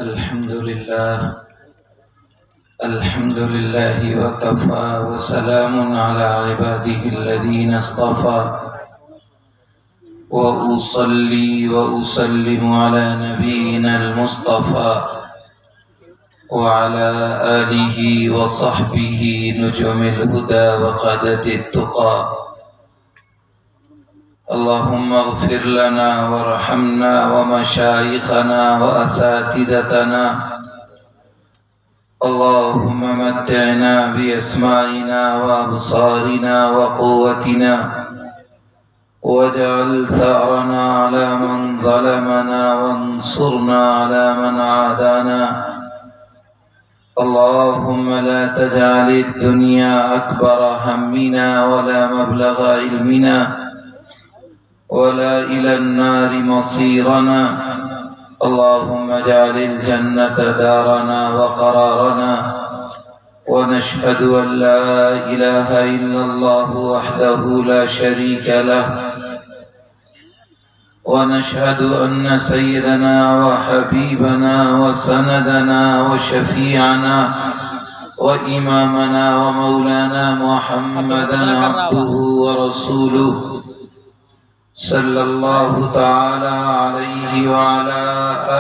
الحمد لله وكفى وسلام على عباده الذين اصطفى وأصلي وأسلم على نبينا المصطفى وعلى آله وصحبه نجوم الهدى وقادة التقى. اللهم اغفر لنا وارحمنا ومشايخنا وأساتذتنا. اللهم متعنا بأسماعنا وأبصارنا وقوتنا، واجعل ثأرنا على من ظلمنا وانصرنا على من عادانا. اللهم لا تجعل الدنيا أكبر همنا ولا مبلغ علمنا ولا إلى النار مصيرنا. اللهم اجعل الجنة دارنا وقرارنا، ونشهد أن لا إله إلا الله وحده لا شريك له، ونشهد أن سيدنا وحبيبنا وسندنا وشفيعنا وإمامنا ومولانا محمدا عبده ورسوله صلى الله تعالى عليه وعلى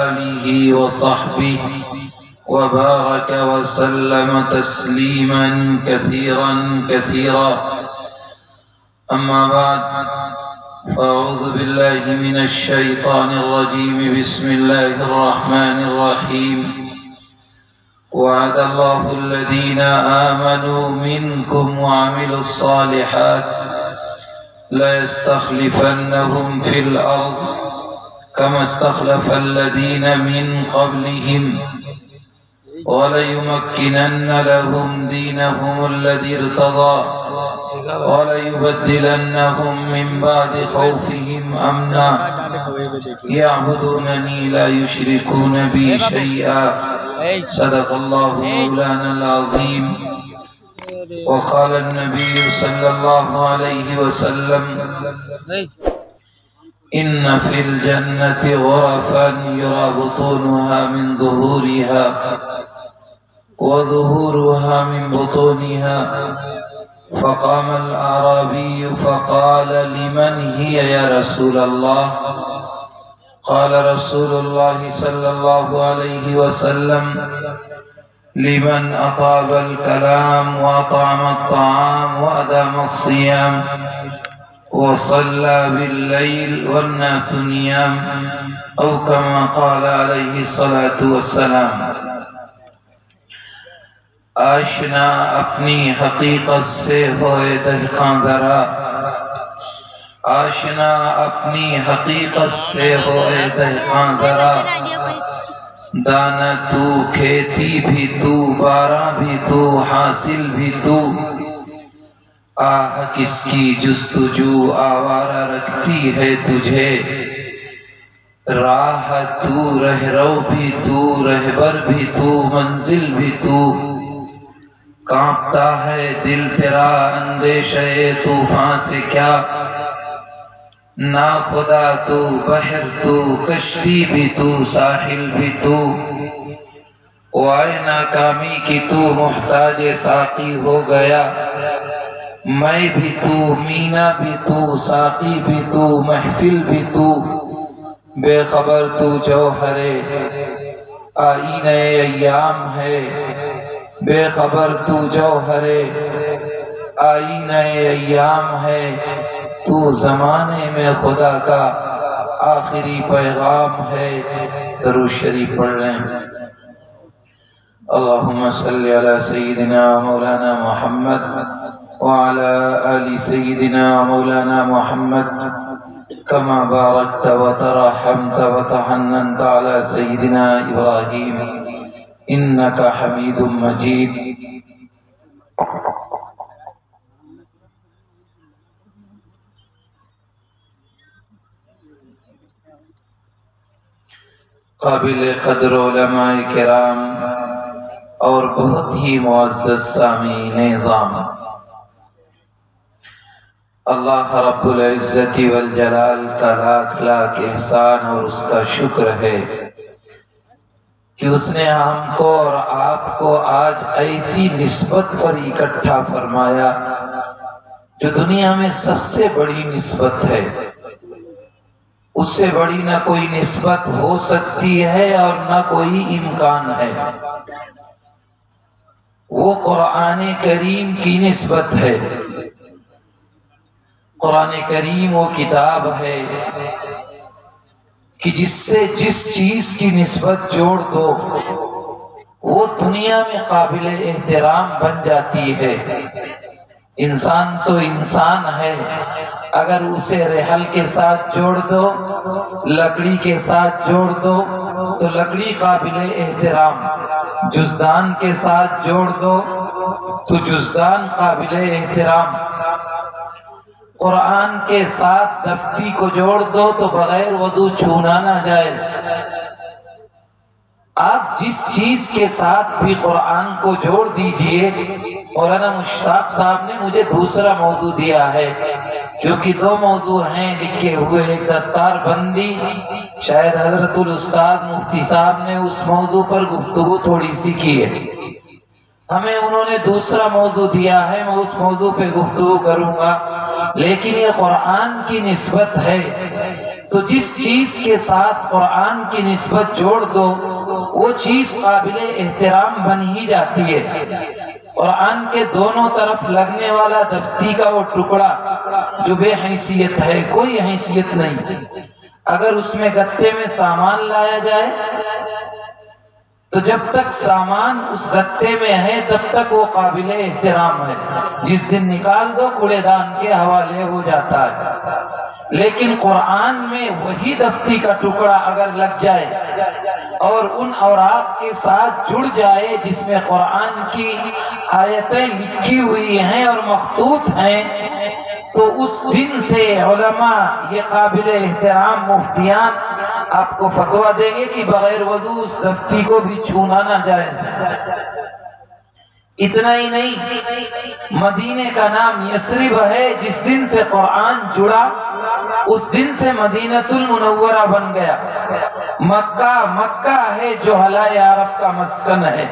آله وصحبه وبارك وسلم تسليما كثيرا كثيرا. أما بعد، فأعوذ بالله من الشيطان الرجيم. بسم الله الرحمن الرحيم. وعد الله الذين آمنوا منكم وعملوا الصالحات ليستخلفنهم في الأرض كما استخلف الذين من قبلهم وليمكنن لهم دينهم الذي ارتضى وليبدلنهم من بعد خوفهم أمنا يعبدونني لا يشركون بي شيئا. صدق الله مولانا العظيم. وقال النبي صلى الله عليه وسلم: إن في الجنة غرفا يرى بطونها من ظهورها وظهورها من بطونها. فقام الأعرابي فقال: لمن هي يا رسول الله؟ قال رسول الله صلى الله عليه وسلم: لمن أطاب الكلام وأطعم الطعام وأدام الصيام وصلى بالليل والناس نيام، أو كما قال عليه الصلاة والسلام. آشنا اپنی حقیقت سے ہوئے دہقاں ذرا، آشنا اپنی حقیقت سے ہوئے دہقاں ذرا. دانا تو، کھیتی بھی تو، باراں بھی تو، حاصل بھی تو. آہ کس کی جستجو آوارہ رکھتی ہے تجھے. راہ تو، رہرو بھی تو، رہبر بھی تو، منزل بھی تو. کانپتا ہے دل تیرا اندیشہ طوفان سے کیا. نا خدا تو، بحر تو، کشتی بھی تو، ساحل بھی تو. وائے ناکامی کی تو محتاج ساقی ہو گیا. میں بھی تو، مینا بھی تو، ساقی بھی تو، محفل بھی تو. بے خبر تو جوہر آئینہ ایام ہے. بے خبر تو جوہر آئینہ ایام ہے. تو زمانے میں خدا کا آخری پیغام ہے. درود شریف پڑھ لیں. اللہم صلی علی سیدنا مولانا محمد وعلى آل سيدنا مولانا محمد كما باركت وترحمت وتحننت على سيدنا إبراهيم إنك حميد مجيد. قابل قدر علماء کرام اور بہت ہی معزز سامعین نظام، اللہ رب العزت والجلال کا لاکھ لاکھ احسان اور اس کا شکر ہے کہ اس نے ہم کو اور آپ کو آج ایسی نسبت پر اکٹھا فرمایا جو دنیا میں سب سے بڑی نسبت ہے، اس سے بڑی نہ کوئی نسبت ہو سکتی ہے اور نہ کوئی امکان ہے۔ وہ قرآن کریم کی نسبت ہے۔ قرآن کریم وہ کتاب ہے کہ جس سے جس چیز کی نسبت جوڑ دو وہ دنیا میں قابل احترام بن جاتی ہے۔ انسان تو انسان ہے، اگر اسے رحل کے ساتھ جوڑ دو، لکڑی کے ساتھ جوڑ دو تو لکڑی قابل احترام، جزدان کے ساتھ جوڑ دو تو جزدان قابل احترام، قرآن کے ساتھ دفتی کو جوڑ دو تو بغیر وضو چھونا ناجائز۔ آپ جس چیز کے ساتھ بھی قرآن کو جوڑ دیجئے۔ مولانا مشتاق صاحب نے مجھے دوسرا موضوع دیا ہے، کیونکہ دو موضوع ہیں لکھے ہوئے، ایک دستار بندی، شاید حضرت الاستاذ مفتی صاحب نے اس موضوع پر گفتگو تھوڑی سی کی ہے، ہمیں انہوں نے دوسرا موضوع دیا ہے، میں اس موضوع پہ گفتگو کروں گا۔ لیکن یہ قرآن کی نسبت ہے تو جس چیز کے ساتھ قرآن کی نسبت جوڑ دو وہ چیز قابل احترام بن ہی جاتی ہے۔ قرآن کے دونوں طرف لگنے والا دفتی کا وہ ٹکڑا جو بے حیثیت ہے، کوئی حیثیت نہیں، اگر اس میں گتے میں سامان لایا جائے تو جب تک سامان اس گتے میں ہے تب تک وہ قابل احترام ہے، جس دن نکال دو کوڑے دان کے حوالے ہو جاتا ہے۔ لیکن قرآن میں وہی دفتی کا ٹکڑا اگر لگ جائے اور ان اوراق کے ساتھ جڑ جائے جس میں قرآن کی آیتیں لکھی ہوئی ہیں اور مخطوط ہیں، تو اس دن سے علماء یہ قابل احترام مفتیان آپ کو فتویٰ دیں گے کہ بغیر وضو اس دفتی کو بھی چھونا ناجائز ہے۔ اتنا ہی نہیں، مدینے کا نام یثرب ہے، جس دن سے قرآن جڑا اس دن سے مدینۃ المنورہ بن گیا۔ مکہ ہے جو حلائے عرب کا مسکن ہے،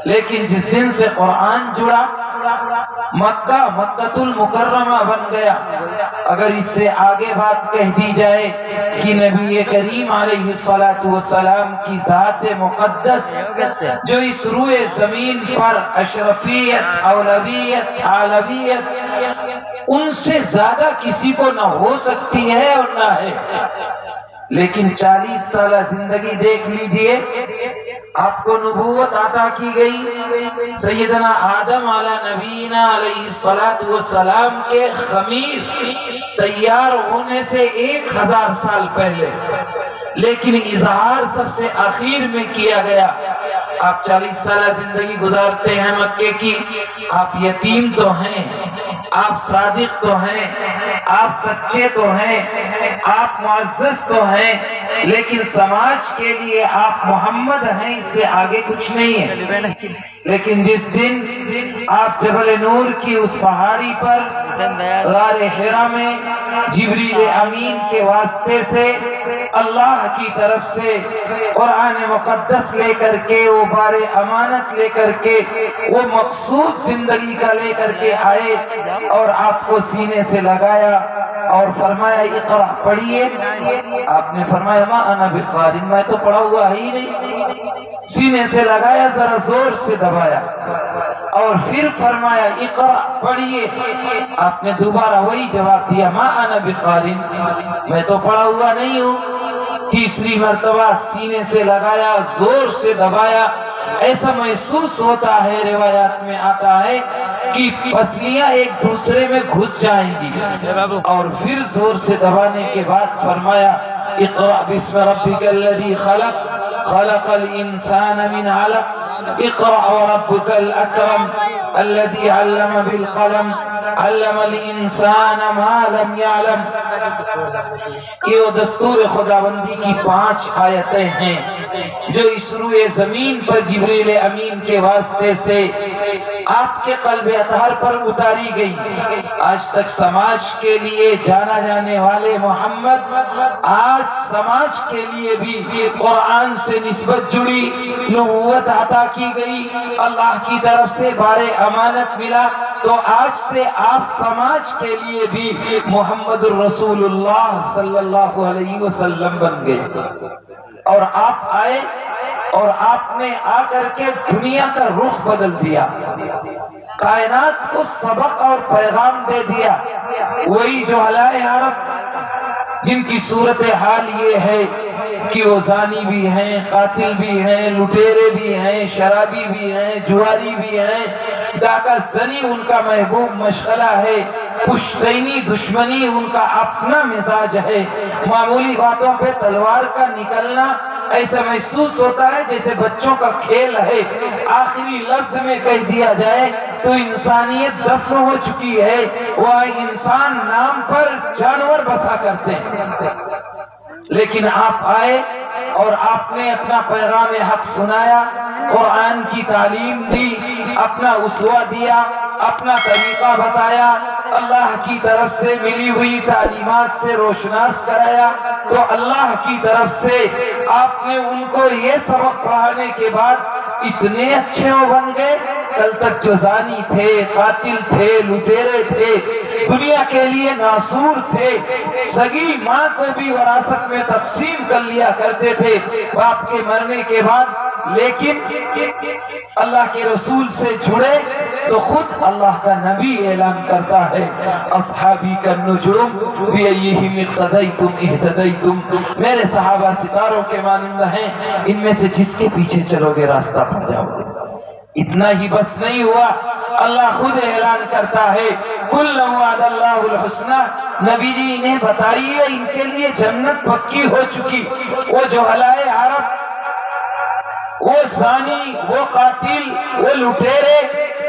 لیکن جس دن سے قرآن جڑا مکہ المکرمہ بن گیا۔ اگر اس سے آگے بات کہہ دی جائے کہ نبی کریم علیہ السلام کی ذات مقدس جو اس روئے زمین پر اشرفیت، اولویت، عالویت ان سے زیادہ کسی کو نہ ہو سکتی ہے اور نہ ہے، لیکن 40 سالہ زندگی دیکھ لیجئے، آپ کو نبوت عطا کی گئی سیدنا آدم علیہ نبینا علیہ السلام کے خمیر تیار ہونے سے 1000 سال پہلے، لیکن اظہار سب سے آخر میں کیا گیا۔ آپ 40 سالہ زندگی گزارتے ہیں مکے کی، آپ یتیم تو ہیں، آپ صادق تو ہیں، آپ سچے تو ہیں، آپ معزز تو ہیں، لیکن سماج کے لیے آپ محمد ہیں، اس سے آگے کچھ نہیں ہے۔ لیکن جس دن آپ جبل نور کی اس پہاڑی پر غار حرا میں جبریل امین کے واسطے سے اللہ کی طرف سے قرآن مقدس لے کر کے، وہ بار امانت لے کر کے، وہ مقصود زندگی کا لے کر کے آئے اور آپ کو سینے سے لگایا اور فرمایا اقرأ پڑھیے، آپ نے فرمایا ما انا بقاری، میں تو پڑھا ہوا ہی نہیں، سینے سے لگایا، ذرا زور سے دبایا اور پھر فرمایا اقرأ پڑھیے، آپ نے دوبارہ وہی جواب دیا ما انا بقاری، میں تو پڑھا ہوا نہیں ہوں۔ تیسری مرتبہ سینے سے لگایا، زور سے دبایا، ایسا محسوس ہوتا ہے، روایات میں آتا ہے کہ پسلیاں ایک دوسرے میں گھس جائیں گی، اور پھر زور سے دبانے کے بعد فرمایا اقرأ بسم ربک الذی خلق خلق الانسان من علق اقرأ وربک الاکرم الذی علم بالقلم علم الانسان ما لم يعلم۔ یہ دستور خداوندی کی 5 آیتیں ہیں جو اس روئے زمین پر جبریل امین کے واسطے سے آپ کے قلب اطہر پر اتاری گئی۔ آج تک سماج کے لیے جانا جانے والے محمد آج سماج کے لیے بھی قرآن سے نسبت جڑی، نبوت عطا کی گئی، اللہ کی طرف سے بار امانت ملا، تو آج سے آپ سماج کے لیے بھی محمد الرسول اللہ صلی اللہ علیہ وسلم بن گئے۔ اور آپ آئے اور آپ نے آ کر کے دنیا کا رخ بدل دیا، کائنات کو سبق اور پیغام دے دیا۔ وہی جہلائے عرب جن کی صورتحال یہ ہے کہ وہ زانی بھی ہیں، قاتل بھی ہیں، لٹیرے بھی ہیں، شرابی بھی ہیں، جواری بھی ہیں، ڈاکہ زنی ان کا محبوب مشغلہ ہے، پشتینی دشمنی ان کا اپنا مزاج ہے، معمولی باتوں پہ تلوار کا نکلنا ایسا محسوس ہوتا ہے جیسے بچوں کا کھیل ہے، آخری لفظ میں کہہ دیا جائے تو انسانیت دفن ہو چکی ہے، وہ انسان نام پر جانور بسا کرتے ہیں۔ لیکن آپ آئے اور آپ نے اپنا پیغام حق سنایا، قرآن کی تعلیم دی، اپنا اسوہ دیا، اپنا طریقہ بتایا، اللہ کی طرف سے ملی ہوئی تعلیمات سے روشناس کرایا، تو اللہ کی طرف سے آپ نے ان کو یہ سبق پڑھانے کے بعد اتنے اچھے وہ بن گئے۔ کل تک جو زانی تھے، قاتل تھے، لٹیرے تھے، دنیا کے لیے ناسور تھے، سگی ماں کو بھی وراثت میں تقسیم کر لیا کرتے تھے باپ کے مرنے کے بعد، لیکن اللہ کے رسول سے جڑے تو خود اللہ کا نبی اعلان کرتا ہے، اصحابی کالنجوم بأیہم اقتدیتم اہتدیتم، میرے صحابہ ستاروں کے مانند ہیں، ان میں سے جس کے پیچھے چلو گے راستہ پا جاؤ گے۔ اتنا ہی بس نہیں ہوا، اللہ خود اعلان کرتا ہے کُلًّا وعد اللہ الحسنى، نبی جی انہیں بتائیے ان کے لیے جنت پکی ہو چکی۔ وہ جہلائے عرب، وہ زانی، وہ قاتل، وہ لٹیرے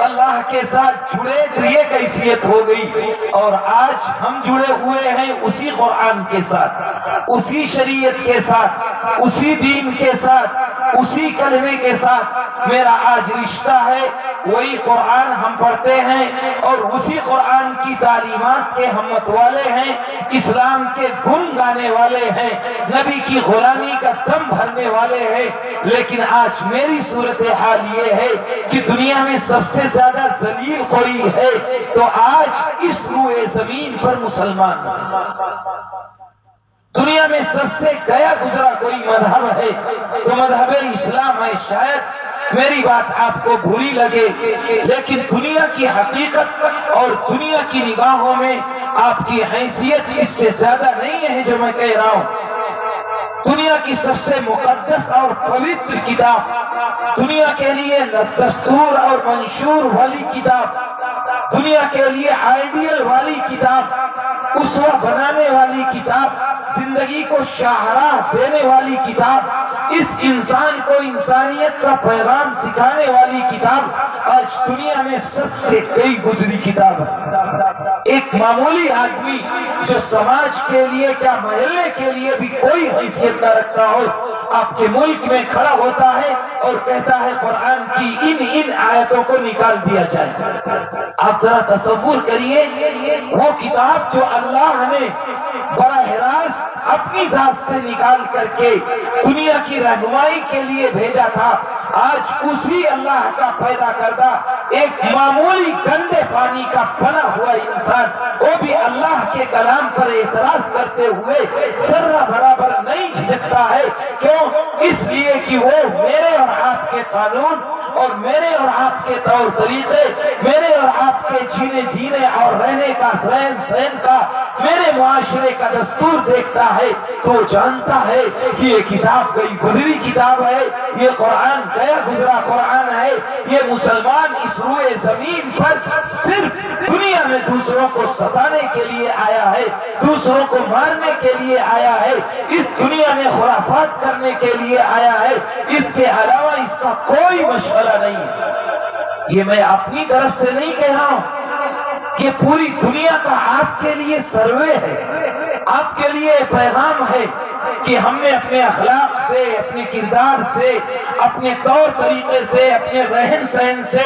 اللہ کے ساتھ جڑے تو یہ کیفیت ہو گئی، اور آج ہم جڑے ہوئے ہیں اسی قرآن کے ساتھ، اسی شریعت کے ساتھ، اسی دین کے ساتھ، اسی کلمے کے ساتھ میرا آج رشتہ ہے۔ وہی قرآن ہم پڑھتے ہیں اور اسی قرآن کی تعلیمات کے ہم متوالے ہیں، اسلام کے گن گانے والے ہیں، نبی کی غلامی کا دم بھرنے والے ہیں، لیکن آج میری صورتحال یہ ہے کہ دنیا میں سب سے زیادہ ذلیل کوئی ہے تو آج اس روئے زمین پر مسلمان ہیں۔ دنیا میں سب سے گیا گزرا کوئی مذہب ہے تو مذہب اسلام ہے۔ شاید میری بات آپ کو بری لگے، لیکن دنیا کی حقیقت اور دنیا کی نگاہوں میں آپ کی حیثیت اس سے زیادہ نہیں ہے جو میں کہہ رہا ہوں۔ دنیا کی سب سے مقدس اور پوتر کتاب، دنیا کے لیے دستور اور منشور والی کتاب، دنیا کے لیے آئیڈیل والی کتاب، اسوہ بنانے والی کتاب، زندگی کو شاہراہ دینے والی کتاب، اس انسان کو انسانیت کا پیغام سکھانے والی کتاب آج دنیا میں سب سے کئی گزری کتاب ہے۔ ایک معمولی آدمی جو سماج کے لیے کیا محلے کے لیے بھی کوئی حیثیت نہ رکھتا ہو، آپ کے ملک میں کھڑا ہوتا ہے اور کہتا ہے قرآن کی ان آیتوں کو نکال دیا جائے۔ آپ ذرا تصور کریے، وہ کتاب جو اللہ نے براہ راست اپنی ذات سے نکال کر کے دنیا کی رہنمائی کے لیے بھیجا تھا، آج اسی اللہ کا پیدا کردہ ایک معمولی گندے پانی کا بنا ہوا انسان وہ بھی اللہ کے کلام پر اعتراض کرتے ہوئے ذرہ برابر نہیں جھجکتا ہے۔ کیوں؟ اس لیے کہ وہ میرے اور آپ کے قانون اور میرے اور آپ کے طور طریقے، میرے اور آپ کے جینے اور رہنے کا رہن سہن کا، میرے معاشرے کا دستور دیکھتا ہے تو جانتا ہے کہ یہ کتاب گئی گزری کتاب ہے، یہ قرآن گیا گزرا قرآن ہے، یہ مسلمان اس روئے زمین پر صرف دنیا میں دوسروں کو ستانے کے لیے آیا ہے، دوسروں کو مارنے کے لیے آیا ہے، اس دنیا میں خرافات کرنے کے لیے آیا ہے، اس کے علاوہ اس کا کوئی مشغلہ نہیں۔ یہ میں اپنی طرف سے نہیں کہہ رہا ہوں، یہ پوری دنیا کا آپ کے لیے سروے ہے، آپ کے لیے پیغام ہے کہ ہم نے اپنے اخلاق سے، اپنے کردار سے، اپنے طور طریقے سے، اپنے رہن سہن سے،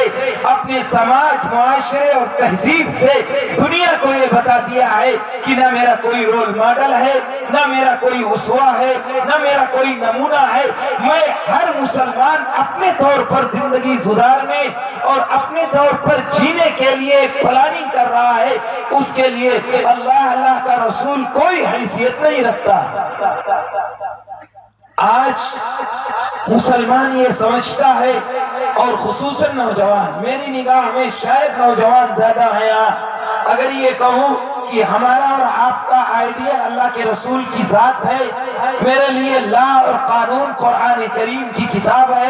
اپنے سماج، معاشرے اور تہذیب سے دنیا کو یہ بتا دیا ہے کہ نہ میرا کوئی رول ماڈل ہے، نہ میرا کوئی اسوہ ہے، نہ میرا کوئی نمونہ ہے۔ میں ہر مسلمان اپنے طور پر زندگی گزارنے اور اپنے طور پر جینے کے لیے ایک پلاننگ کر رہا ہے، اس کے لیے اللہ کا رسول کوئی حیثیت نہیں رکھتا۔ آج مسلمان یہ سمجھتا ہے، اور خصوصاً نوجوان، میری نگاہ میں شاید نوجوان زیادہ ہیں، اگر یہ کہوں کہ ہمارا اور آپ کا آئیڈیل اللہ کے رسول کی ذات ہے، میرے لیے لا اور قانون قرآن کریم کی کتاب ہے،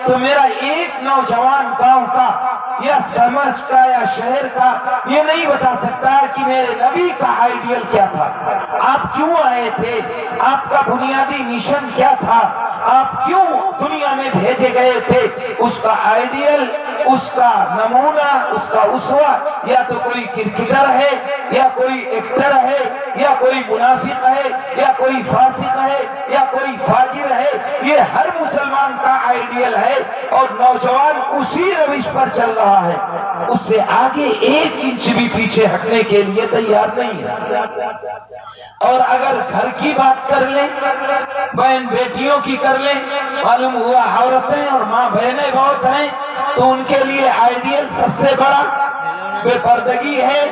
تو میرا ایک نوجوان گاؤں کا یا سمجھ کا یا شہر کا یہ نہیں بتا سکتا کہ میرے نبی کا آئیڈیل کیا تھا، آپ کیوں آئے تھے، آپ کا بنیادی مشن کیا تھا، آپ کیوں دنیا میں بھیجے گئے تھے۔ اس کا آئیڈیل، اس کا نمونہ، اس کا اسوہ یا تو کوئی کرکٹر ہے، یا کوئی ایکٹر ہے، یا کوئی منافق ہے، یا کوئی فاسق ہے، یا کوئی فاجر ہے، یہ ہر مسلمان کا آئیڈیل ہے، اور نوجوان اسی روش پر چل رہا ہے، اس سے آگے ایک انچ بھی پیچھے ہٹنے کے لیے تیار نہیں ہے۔ اور اگر گھر کی بات کر لیں، بہن بیٹیوں کی کر لیں، معلوم ہوا عورتیں اور ماں بہنیں بہت ہیں، تو ان کے لیے آئیڈیل سب سے بڑا بے پردگی ہے،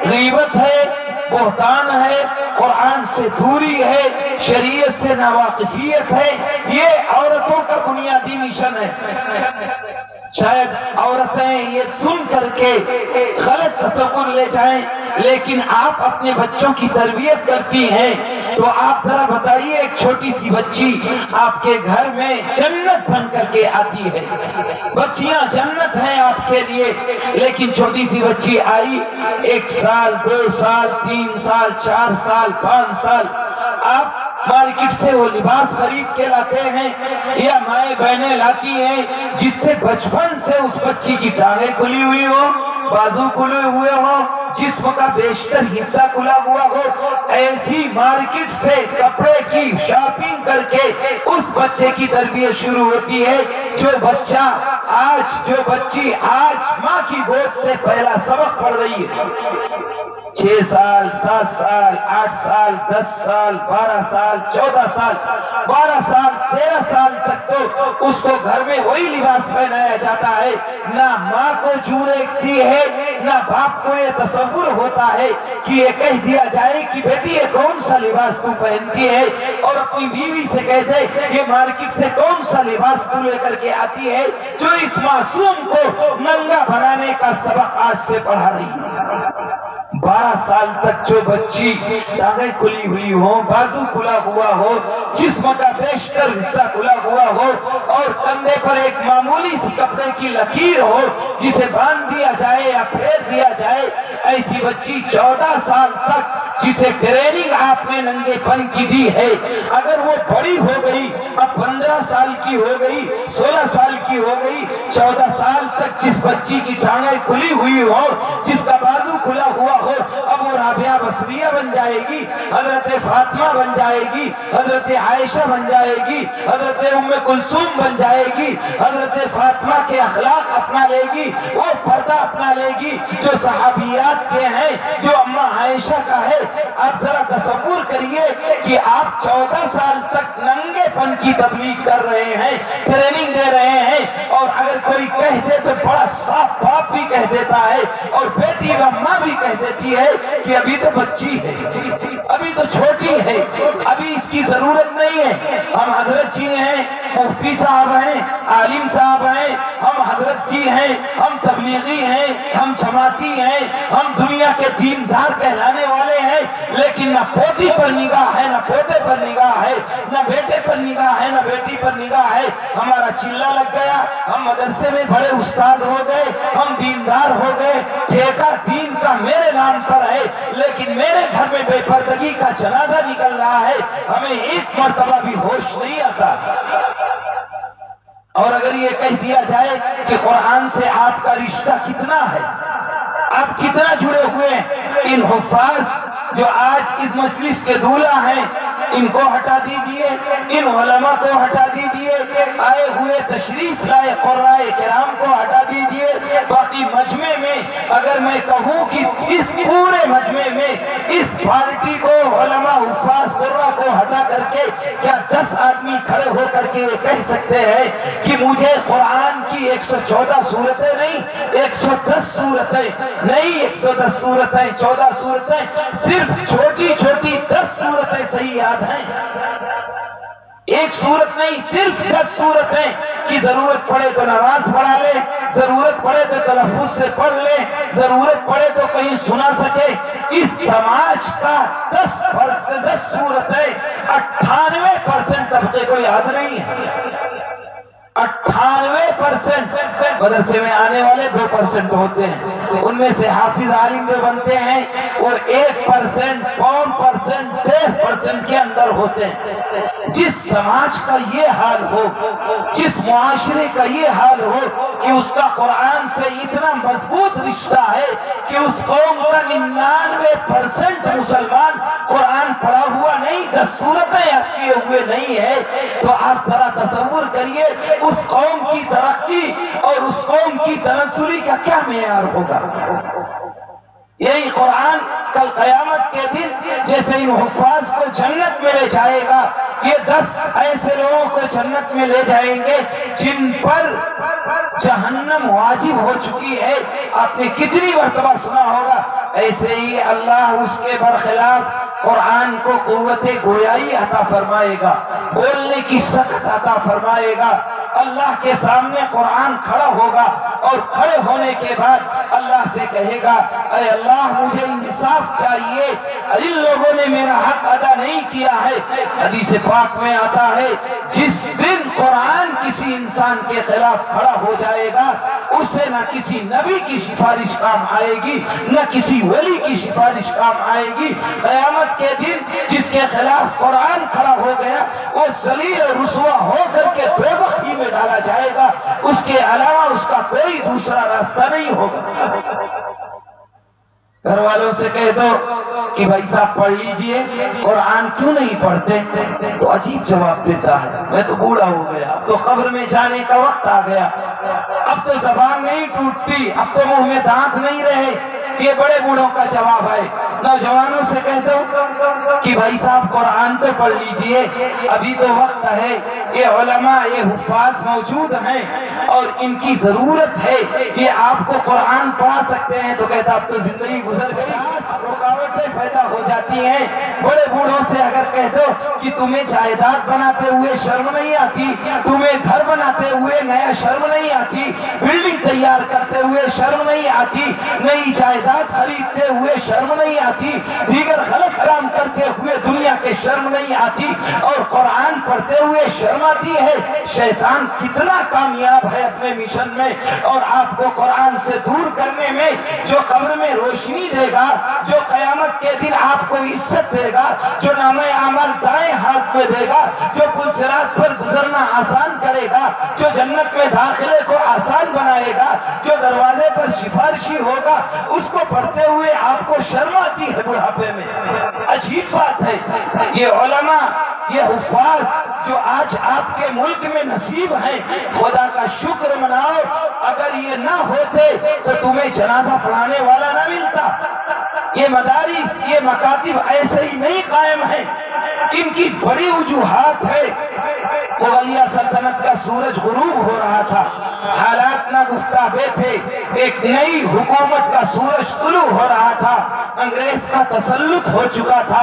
غیبت ہے، بہتان ہے، قرآن سے دوری ہے، شریعت سے ناواقفیت ہے، یہ عورتوں کا بنیادی مشن ہے۔ شاید عورتیں یہ سن کر کے غلط تصور لے جائیں، لیکن آپ اپنے بچوں کی تربیت کرتی ہیں، تو آپ ذرا بتائیے، ایک چھوٹی سی بچی آپ کے گھر میں جنت بن کر کے آتی ہے، بچیاں جنت ہیں آپ کے لیے، لیکن چھوٹی سی بچی آئی، 1 سال 2 سال 3 سال 4 سال 5 سال، آپ مارکیٹ سے وہ لباس خرید کے لاتے ہیں، یا مائیں بہنیں لاتی ہیں جس سے بچپن سے اس بچی کی ٹانگیں کھلی ہوئی ہو، بازو کھلے ہوئے ہو، جسم کا بیشتر حصہ کھلا ہوا ہو، ایسی مارکیٹ سے کپڑے کی شاپنگ کر کے اس بچے کی تربیت شروع ہوتی ہے۔ جو بچی آج ماں کی گود سے پہلا سبق پڑھ رہی ہے، 6 سال 7 سال 8 سال 10 سال 12 سال 14 سال 12 سال 13 سال تک تو اس کو گھر میں وہی لباس پہنایا جاتا ہے، نہ ماں کو جو دیکھتی ہے، نہ باپ کو یہ تصور ہوتا ہے کہ یہ کہہ دیا جائے کہ بیٹی یہ کون سا لباس تو پہنتی ہے، اور اپنی بیوی سے کہہ دے یہ مارکیٹ سے کون سا لباس تو لے کر کے آتی ہے، جو اس معصوم کو ننگا بنانے کا سبق آج سے پڑھا رہی ہے۔ 12 سال تک جو بچی ٹانگیں کھلی ہوئی ہو، بازو کھلا ہوا ہو، جسم کا بیشتر حصہ کھلا ہوا ہو، اور کندھے پر ایک معمولی سی کپڑے کی لکیر ہو جسے باندھ دیا جائے یا پھیر دیا جائے، ایسی بچی 14 سال تک جسے ٹریننگ آپ نے ننگے پن کی دی ہے، اگر وہ بڑی ہو گئی، اب 15 سال کی ہو گئی، 16 سال کی ہو گئی، 14 سال تک جس بچی کی ٹانگیں کھلی ہوئی ہو، جس کا بازو کھلا ہوا ہو، اب وہ رابعہ بصریہ بن جائے گی، حضرت فاطمہ بن جائے گی، حضرت عائشہ بن جائے گی، حضرت ام کلثوم بن جائے گی، حضرت فاطمہ کے اخلاق اپنا لے گی، وہ پردہ اپنا لے گی جو صحابیات کے ہیں، جو اماں عائشہ کا ہے۔ آپ ذرا تصور کریے کہ آپ 14 سال تک ننگے پن کی تبلیغ کر رہے ہیں، ٹریننگ دے رہے ہیں، اور اگر کوئی کہہ دے تو بڑا صاف باپ بھی کہہ دیتا ہے، اور بیٹی و ماں بھی کہہ دیتی ہے کہ ابھی تو بچی ہے، ابھی تو چھوٹی ہے، ابھی اس کی ضرورت نہیں ہے۔ ہم حضرت جی ہیں، مفتی صاحب ہیں، عالم صاحب ہیں، ہم حضرت جی ہیں، ہم تبلیغی ہیں، ہم جماعتی ہیں، ہم دنیا کے دیندار کہلانے والے ہیں، لیکن نہ پوتی پر نگاہ ہے، نہ پوتے پر نگاہ ہے، نہ بیٹے پر نگاہ ہے، نہ بیٹی پر نگاہ ہے۔ ہمارا چلہ لگ گیا، ہم مدرسے میں بڑے استاد ہو گئے، ہم دیندار ہو گئے، ٹھیکہ دین کا میرے نام پر ہے، لیکن میرے گھر میں بے پردگی کا جنازہ نکل رہا ہے، ہمیں ایک مرتبہ بھی ہوش نہیں آتا۔ اور اگر یہ کہہ دیا جائے کہ قرآن سے آپ کا رشتہ کتنا ہے، آپ کتنا جڑے ہوئے ہیں، ان حفاظ جو آج اس مجلس کے دولہ ہیں، ان کو ہٹا دیجئے، ان علماء کو ہٹا دیجئے، آئے ہوئے تشریف لائے قراء کرام کو ہٹا دیجئے۔ باقی مجمع میں اگر میں کہوں کہ اس پورے مجمع میں اس پارٹی کو علماء حفاظ قراء کو ہٹا کر کے کیا 10 آدمی کھڑے ہو کر کے یہ کہہ سکتے ہیں کہ مجھے قرآن کی 114 سورتیں نہیں 110 سورتیں نہیں 110 سورتیں 14 سورتیں صرف چھوٹی چھوٹی 10 سورتیں صحیح یاد ہیں؟ ایک سورت نہیں صرف 10 سورتیں کی ضرورت پڑے تو نماز پڑھا لے، ضرورت پڑے تو تلفظ سے پڑھ لے، ضرورت پڑے تو کہیں سنا سکے۔ اس سماج کا 10 سورتیں 98% طبقے کو یاد نہیں ہے۔ 98% مدرسے میں آنے والے 2% ہوتے ہیں، ان میں سے حافظ عالم جو بنتے ہیں وہ 1%، 5%، 1.5% کے اندر ہوتے ہیں۔ جس سماج کا یہ حال ہو، جس معاشرے کا یہ حال ہو کہ اس کا قرآن سے اتنا مضبوط رشتہ ہے کہ اس قوم کا 99% مسلمان قرآن پڑھا ہوا نہیں، 10 سورتیں یاد کیے ہوئے نہیں ہے، تو آپ ذرا تصور کریے اس قوم کی ترقی اور اس قوم کی تنزلی کا کیا معیار ہوگا۔ یہی قرآن کل قیامت کے دن جیسے ان حفاظ کو جنت میں لے جائے گا، یہ 10 ایسے لوگوں کو جنت میں لے جائیں گے جن پر جہنم واجب ہو چکی ہے۔ آپ نے کتنی مرتبہ سنا ہوگا۔ ایسے ہی اللہ اس کے برخلاف قرآن کو قوت گویائی عطا فرمائے گا، بولنے کی سخت عطا فرمائے گا۔ اللہ کے سامنے قرآن کھڑا ہوگا اور کھڑے ہونے کے بعد اللہ سے کہے گا اے اللہ مجھے انصاف چاہیے، ان لوگوں نے میرا حق ادا نہیں کیا ہے۔ حدیث پاک میں آتا ہے جس دن قرآن کسی انسان کے خلاف کھڑا ہو جائے گا اسے نہ کسی نبی کی سفارش کام آئے گی نہ کسی ولی کی سفارش کام آئے گی۔ قیامت کے دن جس کے خلاف قرآن کھڑا ہو گیا وہ ذلیل اور رسوا ہو کر کے دوزخ ہی میں ڈالا جائے گا، اس کے علاوہ اس کا کوئی دوسرا راستہ نہیں ہوگا۔ گھر والوں سے کہہ دو کہ بھائی صاحب پڑھ لیجئے، قرآن کیوں نہیں پڑھتے؟ تو عجیب جواب دیتا ہے میں تو بوڑھا ہو گیا، اب تو قبر میں جانے کا وقت آ گیا، اب تو زبان نہیں ٹوٹتی، اب تو منہ میں دانت نہیں رہے۔ یہ بڑے بوڑھوں کا جواب ہے۔ نوجوانوں سے کہہ دو کہ بھائی صاحب قرآن تو پڑھ لیجئے، ابھی تو وقت ہے، یہ علماء یہ حفاظ موجود ہیں اور ان کی ضرورت ہے، یہ آپ کو قرآن پڑھا سکتے ہیں۔ تو کہتا اب تو زندگی گزر گئی، رکاوٹیں پیدا ہو جاتی ہیں۔ بڑے بوڑھوں سے اگر کہہ دو کہ تمہیں جائیداد بناتے ہوئے شرم نہیں آتی، تمہیں گھر بناتے ہوئے نیا شرم نہیں آتی، بلڈنگ تیار کرتے ہوئے شرم نہیں آتی، نئی جائیداد خریدتے ہوئے شرم نہیں آتی، دیگر غلط کام کرتے ہوئے دنیا کے شرم نہیں آتی، اور قرآن پڑھتے ہوئے شرم آتی ہے، شیطان کتنا کامیاب ہے اپنے مشن میں اور آپ کو قرآن سے دور کرنے میں۔ جو قبر میں روشنی دے گا، جو قیامت کے دن آپ کو عزت دے گا، جو نامہ اعمال دائیں ہاتھ میں دے گا، جو پل صراط پر گزرنا آسان کرے گا، جو جنت میں داخلے کو آسان بنائے گا، جو دروازے پر سفارشی ہوگا، اس کو پڑھتے ہوئے آپ کو شرم آتی ہے بڑھاپے میں۔ عجیب بات ہے۔ یہ علماء یہ حفاظ جو آج آپ کے ملک میں نصیب ہیں، خدا کا شکر مناؤ، اگر یہ نہ ہوتے تو تمہیں جنازہ پڑھانے والا نہ ملتا۔ یہ مدارس یہ مکاتب ایسے ہی نہیں قائم ہیں، ان کی بڑی وجوہات ہے۔ مغلیہ سلطنت کا سورج غروب ہو رہا تھا، حالات ناگفتہ تھے، ایک نئی حکومت کا سورج طلوع ہو رہا تھا، انگریز کا تسلط ہو چکا تھا،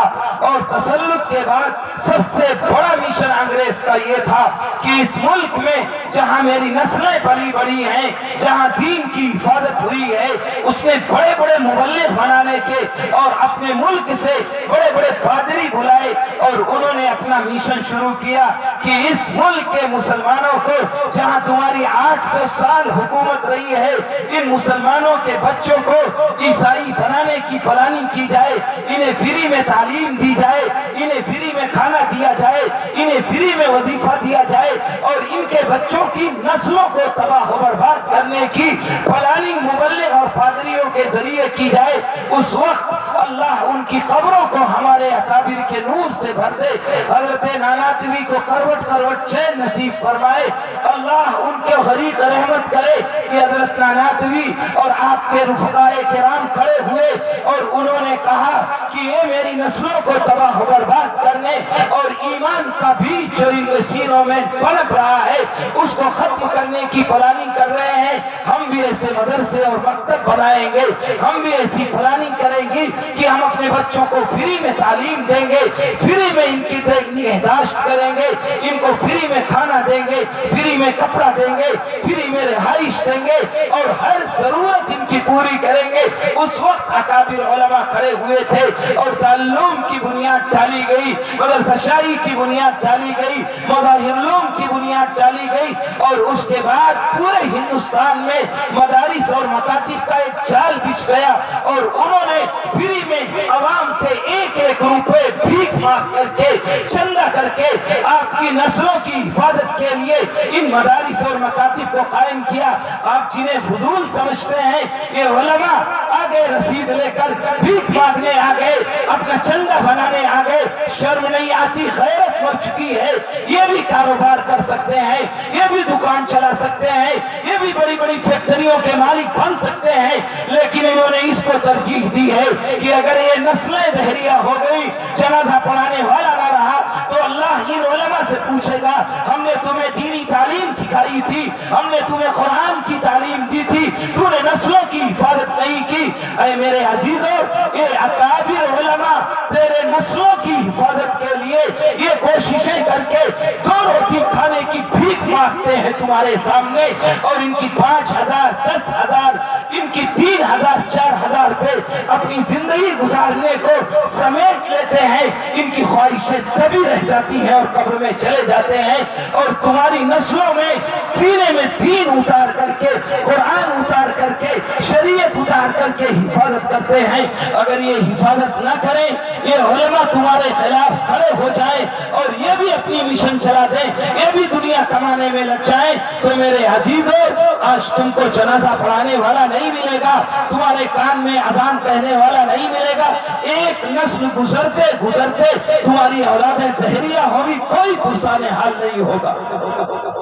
اور تسلط کے بعد سب سے بڑا مشن انگریز کا یہ تھا کہ اس ملک میں جہاں میری نسلیں پلی بڑی ہیں، جہاں دین کی حفاظت ہوئی ہے، اس نے بڑے بڑے مبلغ بنانے کے اور اپنے ملک سے بڑے بڑے پادری بلائے، اور انہوں نے اپنا مشن شروع کیا کہ اس ملک کے مسلمانوں کو جہاں تمہاری 800 سال حکومت رہی ہے، ان مسلمانوں کے بچوں کو عیسائی بنانے کی پلان پلاننگ کی جائے، انہیں فری میں تعلیم دی جائے، انہیں فری میں کھانا دیا جائے، انہیں فری میں وظیفہ دیا جائے، اور ان کے بچوں کی نسلوں کو تباہ و برباد کرنے کی پلاننگ مبلغ اور پادریوں کے ذریعے کی جائے، اس وقت اللہ ان کی قبروں کو ہمارے اکابر کے نور سے بھر دے، حضرت ناناتوی کو کروٹ کروٹ چین نصیب فرمائے، اللہ ان کے غریق رحمت کرے کہ حضرت ناناتوی اور آپ کے رفقائے کرام کھڑے ہوئے اور انہوں نے کہا کہ یہ میری نسلوں کو تباہ و برباد کرنے اور ایمان کا بیج جو ان کے سینوں میں پنپ رہا ہے اس کو ختم کرنے کی پلاننگ کر رہے ہیں، ہم بھی ایسے مدرسے اور مکتب بنائیں گے، ہم بھی ایسی پلاننگ کریں گی کہ ہم اپنے بچوں کو فری میں تعلیم دیں گے، فری میں ان کی نگہداشت کریں گے، ان کو فری میں کھانا دیں گے، فری میں کپڑا دیں گے، فری میں رہائش دیں گے اور ہر ضرورت ان کی پوری کریں گے۔ اس وقت اکابر علماء کھڑے ہوئے تھے اور دارالعلوم کی بنیاد ڈالی گئی، مدرسہ شاہی کی بنیاد ڈالی گئی، مظاہر علوم کی بنیاد ڈالی گئی، اور اس کے بعد پورے ہندوستان میں مدارس اور مکاتب کا ایک جال بچھ گیا، اور انہوں نے فری میں عوام سے ایک ایک روپے بھیک مانگ کر کے چندہ کر کے آپ کی نسلوں کی حفاظت کے لیے ان مدارس اور مکاتب کو قائم کیا۔ آپ جنہیں فضول سمجھتے ہیں یہ علماء آگے رسید لے کر بھیک مانگنے آگئے، اپنا چندہ بنانے آگئے، شرم نہیں آتی، غیرت مر چکی ہے، یہ بھی کاروبار کر سکتے ہیں، یہ بھی دکان چلا سکتے ہیں، یہ بھی بڑی بڑی فیکٹریوں کے مالک بن سکتے ہیں، لیکن انہوں نے اس کو ترجیح دی ہے کہ اگر یہ نسلیں دہریہ ہو گئی، جنازہ پڑھانے والا نہ رہا تو اللہ ان علماء سے پوچھے گا ہم نے تمہیں دینی تعلیم سکھائی تھی، ہم نے تمہیں قرآن کی تعلیم دی تھی، تو نے نسلوں کی حفاظت نہیں کی۔ اے میرے عزیزوں، یہ اکابر علماء تیرے نسلوں کی حفاظت کے لیے یہ کوششیں کر کے 2 روٹی کھانے کی بھیک مانگتے ہیں تمہارے سامنے، اور ان کی 5,000 10,000 ان کی 3,000 4,000 پہ اپنی زندگی گزارنے کو سمیٹ لیتے ہیں، ان کی خواہشیں دبی رہ جاتی ہیں اور قبر میں چلے جاتے ہیں، اور تمہاری نسلوں میں سینے میں دین اتار کر کے، قرآن اتار کر کے، شریعت اتار کر کے حفاظت کرتے ہیں۔ اگر یہ حفاظت نہ کریں، یہ علماء تمہارے خلاف کھڑے ہو جائیں اور یہ بھی اپنی مشن چلا دیں، یہ بھی دنیا کمانے میں لگ جائیں، تو میرے عزیزوں آج تم کو جنازہ پڑھانے والا نہیں ملے گا، تمہارے کان میں اذان کہنے والا نہیں ملے گا، ایک نسل گزرتے گزرتے تمہاری اولادیں دہریہ ہوگی، کوئی پرسان حال نہیں ہوگا۔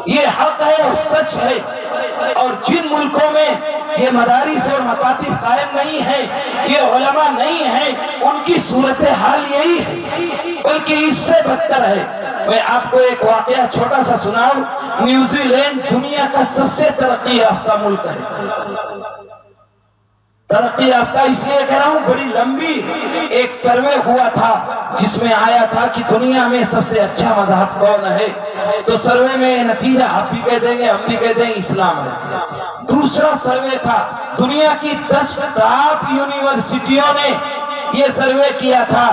یہ حق ہے اور سچ ہے، اور جن ملکوں میں یہ مدارس اور مکاتب قائم نہیں ہیں، یہ علماء نہیں ہیں، ان کی صورتحال یہی ہے، بلکہ اس سے بدتر ہے۔ میں آپ کو ایک واقعہ چھوٹا سا سناؤں۔ نیوزی لینڈ دنیا کا سب سے ترقی یافتہ ملک ہے۔ ترقی یافتہ اس لیے کہہ رہا ہوں، بڑی لمبی ایک سروے ہوا تھا جس میں آیا تھا کہ دنیا میں سب سے اچھا مذہب کون ہے، تو سروے میں نتیجہ آپ بھی کہہ دیں گے، ہم بھی کہہ دیں اسلام ہے۔ دوسرا سروے تھا، دنیا کی 10 ٹاپ یونیورسٹیوں نے یہ سروے کیا تھا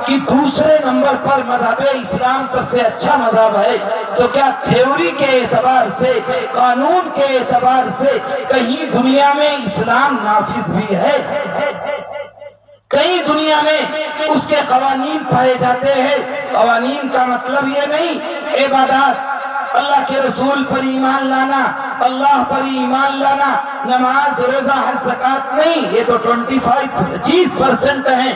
کہ دوسرے نمبر پر مذہب اسلام سب سے اچھا مذہب ہے، تو کیا تھیوری کے اعتبار سے، قانون کے اعتبار سے کہیں دنیا میں اسلام نافذ بھی ہے؟ کہیں دنیا میں اس کے قوانین پائے جاتے ہیں؟ قوانین کا مطلب یہ نہیں عبادات، اللہ کے رسول پر ایمان لانا، اللہ پر ایمان لانا، نماز روزہ حج زکات نہیں، یہ تو 25% ہیں۔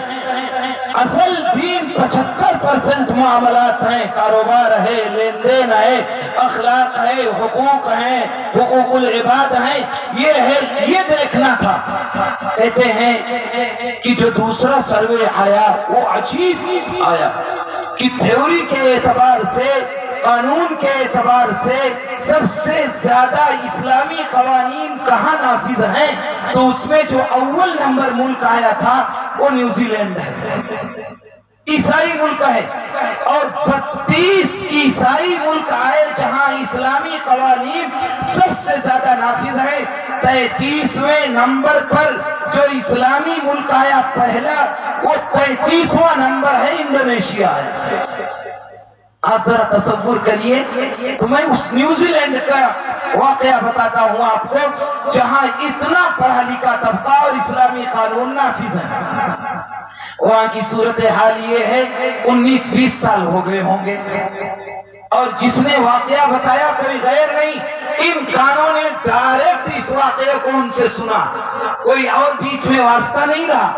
اصل دین 75% معاملات ہیں، کاروبار ہے، لین دین ہے، اخلاق ہے، حقوق ہیں، حقوق العباد ہیں، یہ ہے، یہ دیکھنا تھا۔ کہتے ہیں کہ جو دوسرا سروے آیا وہ عجیب آیا کہ تھیوری کے اعتبار سے، قانون کے اعتبار سے سب سے زیادہ اسلامی قوانین کہاں نافذ ہیں، تو اس میں جو اول نمبر ملک آیا تھا وہ نیوزی لینڈ ہے، عیسائی ملک ہے، اور 32 عیسائی ملک آئے جہاں اسلامی قوانین سب سے زیادہ نافذ ہے۔ 33ویں نمبر پر جو اسلامی ملک آیا پہلا، وہ 33واں نمبر ہے، انڈونیشیا ہے۔ آپ ذرا تصور کریے. تو میں اس نیوزی لینڈ کا واقعہ بتاتا ہوں آپ کو جہاں اتنا پڑھا لکھا طبقہ اور اسلامی قانون نافذ ہے. وہاں کی صورتحال یہ ہے 19-20 سال ہو گئے ہوں گے، اور جس نے واقعہ بتایا کوئی غیر نہیں، ان کانوں نے ڈائریکٹ اس واقعے کو ان سے سنا، کوئی اور بیچ میں واسطہ نہیں رہا.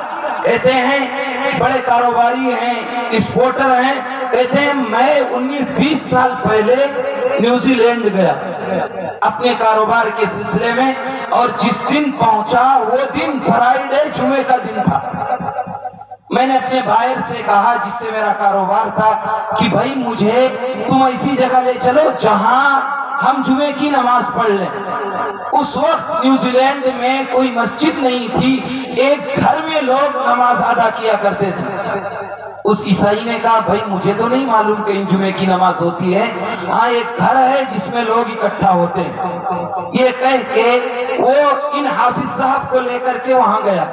کہتے ہیں بڑے کاروباری ہیں، اسپورٹر ہیں، کہتے ہیں میں 19-20 سال پہلے نیوزی لینڈ گیا اپنے کاروبار کے سلسلے میں، اور جس دن پہنچا وہ دن فرائیڈے جمعے کا دن تھا. میں نے اپنے بائر سے کہا جس سے میرا کاروبار تھا کہ بھائی مجھے تم ایسی جگہ لے چلو جہاں ہم جمعے کی نماز پڑھ لیں. اس وقت نیوزی لینڈ میں کوئی مسجد نہیں تھی، ایک گھر میں لوگ نماز ادا کیا کرتے تھے. اس عیسائی نے کہا بھائی مجھے تو نہیں معلوم کہ ان جمعے کی نماز ہوتی ہے، ہاں ایک گھر ہے جس میں لوگ اکٹھا ہوتے ہیں. یہ کہہ کے وہ ان حافظ صاحب کو لے کر کے وہاں گیا.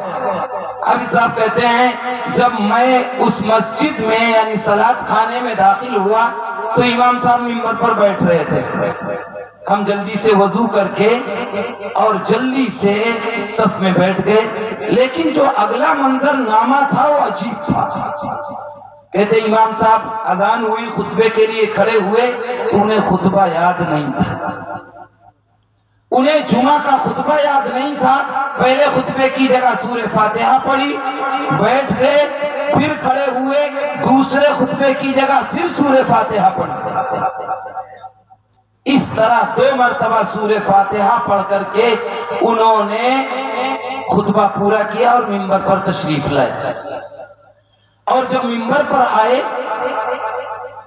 حافظ صاحب کہتے ہیں جب میں اس مسجد میں یعنی صلاۃ خانے میں داخل ہوا تو امام صاحب منبر پر بیٹھ رہے تھے. ہم جلدی سے وضو کر کے اور جلدی سے صف میں بیٹھ گئے، لیکن جو اگلا منظر نامہ تھا وہ عجیب تھا. کہتے امام صاحب اذان ہوئی، خطبے کے لیے کھڑے ہوئے تو انہیں خطبہ یاد نہیں تھا، انہیں جمعہ کا خطبہ یاد نہیں تھا. پہلے خطبے کی جگہ سورہ فاتحہ پڑھی، بیٹھ گئے، پھر کھڑے ہوئے، دوسرے خطبے کی جگہ پھر سورہ فاتحہ پڑھی. اس طرح 2 مرتبہ سورہ فاتحہ پڑھ کر کے انہوں نے خطبہ پورا کیا اور منبر پر تشریف لائے. اور جب منبر پر آئے،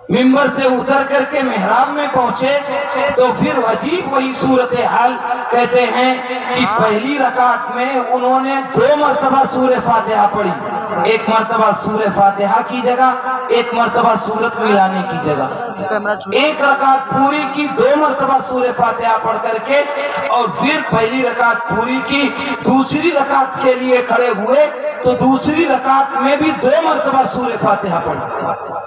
منبر سے اتر کر کے محراب میں پہنچے تو پھر عجیب وہی صورتحال. کہتے ہیں کہ پہلی رکعت میں انہوں نے 2 مرتبہ سورہ فاتحہ پڑھی، ایک مرتبہ سورہ فاتحہ کی جگہ، ایک مرتبہ سورت ملانے کی جگہ. ایک رکعت پوری کی، 2 مرتبہ سورہ فاتحہ پڑھ کر کے، اور پھر پہلی رکعت پوری کی. دوسری رکعت کے لیے کھڑے ہوئے تو دوسری رکعت میں بھی 2 مرتبہ سورہ فاتحہ پڑھی.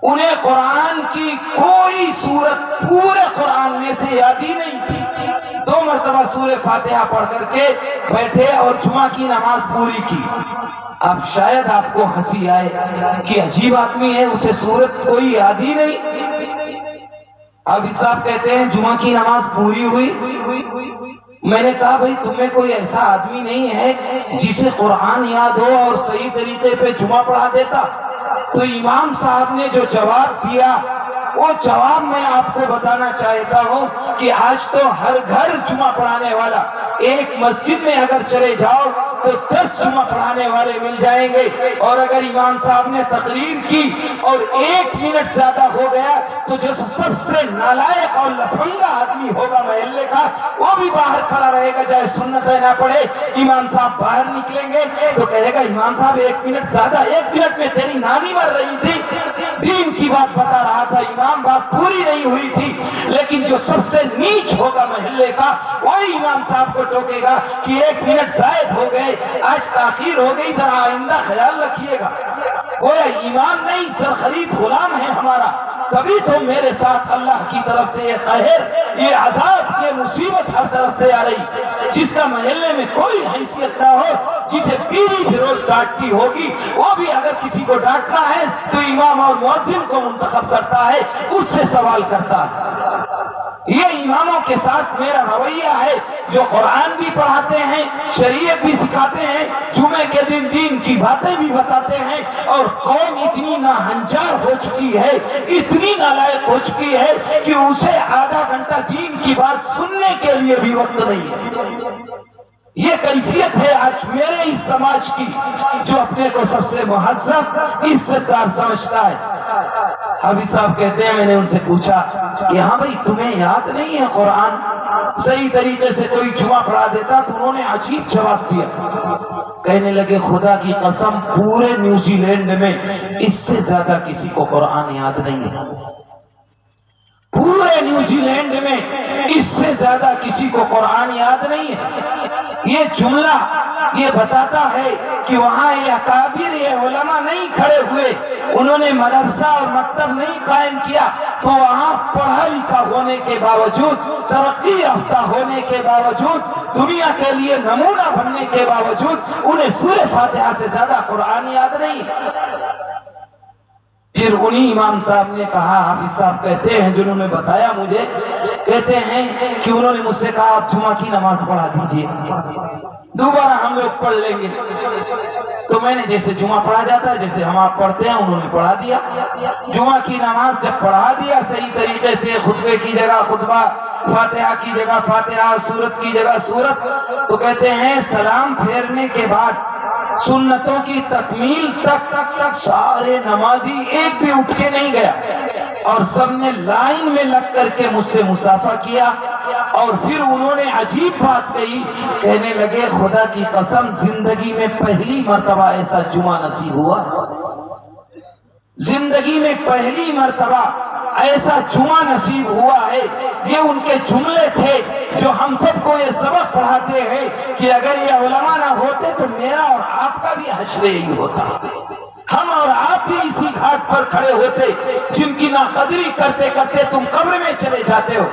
انہیں قرآن کی کوئی سورت پورے قرآن میں سے یاد ہی نہیں تھی. 2 مرتبہ سورہ فاتحہ پڑھ کر کے بیٹھے اور جمعہ کی نماز پوری کی. اب شاید آپ کو ہنسی آئے کہ عجیب آدمی ہے، اسے سورت کوئی یاد ہی نہیں. اب صاحب کہتے ہیں جمعہ کی نماز پوری ہوئی. میں نے کہا بھائی تمہیں کوئی ایسا آدمی نہیں ہے جسے قرآن یاد ہو اور صحیح طریقے پہ جمعہ پڑھا دیتا؟ تو امام صاحب نے جو جواب دیا وہ جواب میں آپ کو بتانا چاہتا ہوں کہ آج تو ہر گھر جمعہ پڑھانے والا، ایک مسجد میں اگر چلے جاؤ تو 10 جمعہ پڑھانے والے مل جائیں گے. اور اگر امام صاحب نے تقریر کی اور 1 منٹ زیادہ ہو گیا تو جو سب سے نالائق اور لفنگا آدمی ہوگا محلے کا وہ بھی باہر کھڑا رہے گا، چاہے سنتیں نہ پڑھے. امام صاحب باہر نکلیں گے تو کہے گا امام صاحب 1 منٹ زیادہ، 1 منٹ میں تیری نانی مر رہی تھی، دین کی بات بتا رہا تھا، امام بات پوری نہیں ہوئی تھی. لیکن جو سب سے نیچ ہوگا محلے کا وہی امام صاحب کو ٹوکے گا کہ 1 منٹ زائد ہو گئے، آج تاخیر ہو گئی، ذرا آئندہ خیال رکھیے گا. گویا ایمان نہیں سرخرید غلام ہے ہمارا. تبھی تو میرے ساتھ اللہ کی طرف سے یہ قہر، یہ عذاب، یہ مصیبت ہر طرف سے آ رہی. جس کا محلے میں کوئی حیثیت نہ ہو، جسے بیوی بھی روز ڈانٹتی ہوگی، وہ بھی اگر کسی کو ڈانٹنا ہے تو امام اور مؤذن کو منتخب کرتا ہے، اس سے سوال کرتا ہے. یہ اماموں کے ساتھ میرا رویہ ہے جو قرآن بھی پڑھاتے ہیں، شریعت بھی سکھاتے ہیں، جمعے کے دن دین کی باتیں بھی بتاتے ہیں. اور قوم اتنی ناہنجار ہو چکی ہے، اتنی نالائق ہو چکی ہے کہ اسے آدھا گھنٹہ دین کی بات سننے کے لیے بھی وقت نہیں ہے. یہ کیفیت ہے آج میرے اس سماج کی، جو اپنے کو سب سے مہذب، عزت دار سمجھتا ہے. حافظ صاحب کہتے ہیں میں نے ان سے پوچھا کہ ہاں بھائی تمہیں یاد نہیں ہے قرآن؟ صحیح طریقے سے کوئی جمعہ پڑھا دیتا. تو انہوں نے عجیب جواب دیا. کہنے لگے خدا کی قسم پورے نیوزی لینڈ میں اس سے زیادہ کسی کو قرآن یاد نہیں ہے. پورے نیوزی لینڈ میں اس سے زیادہ کسی کو قرآن یاد نہیں ہے. یہ جملہ یہ بتاتا ہے کہ وہاں یہ اکابر یہ علماء نہیں کھڑے ہوئے، انہوں نے مدرسہ اور مکتب نہیں قائم کیا، تو وہاں پڑھا لکھا ہونے کے باوجود، ترقی یافتہ ہونے کے باوجود، دنیا کے لیے نمونہ بننے کے باوجود انہیں سورہ فاتحہ سے زیادہ قرآن یاد نہیں۔ پھر انہی امام صاحب نے کہا، حافظ صاحب کہتے ہیں جنہوں نے بتایا مجھے، کہتے ہیں کہ انہوں نے مجھ سے کہا آپ جمعہ کی نماز پڑھا دیجئے، دوبارہ ہم لوگ پڑھ لیں گے۔ تو میں نے جیسے جمعہ پڑھا جاتا ہے جیسے ہم آپ پڑھتے ہیں انہوں نے پڑھا دیا۔ جمعہ کی نماز جب پڑھا دیا صحیح طریقے سے، خطبے کی جگہ خطبہ، فاتحہ کی جگہ فاتحہ، سورت کی جگہ سورت، تو کہتے ہیں سلام پھیرنے کے بعد سنتوں کی تکمیل تک سارے نمازی ایک بھی اٹھ کے نہیں گیا، اور سب نے لائن میں لگ کر کے مجھ سے مصافحہ کیا۔ اور پھر انہوں نے عجیب بات کہی، کہنے لگے خدا کی قسم زندگی میں پہلی مرتبہ ایسا جمعہ نصیب ہوا، زندگی میں پہلی مرتبہ ایسا جمعہ نصیب ہوا ہے۔ یہ ان کے جملے تھے جو ہم سب کو یہ سبق پڑھاتے ہیں کہ اگر یہ علماء نہ ہوتے تو میرا اور آپ کا بھی حشر یہی ہوتا، ہم اور آپ بھی اسی گھاٹ پر کھڑے ہوتے جن کی ناقدری کرتے کرتے تم قبر میں چلے جاتے ہو۔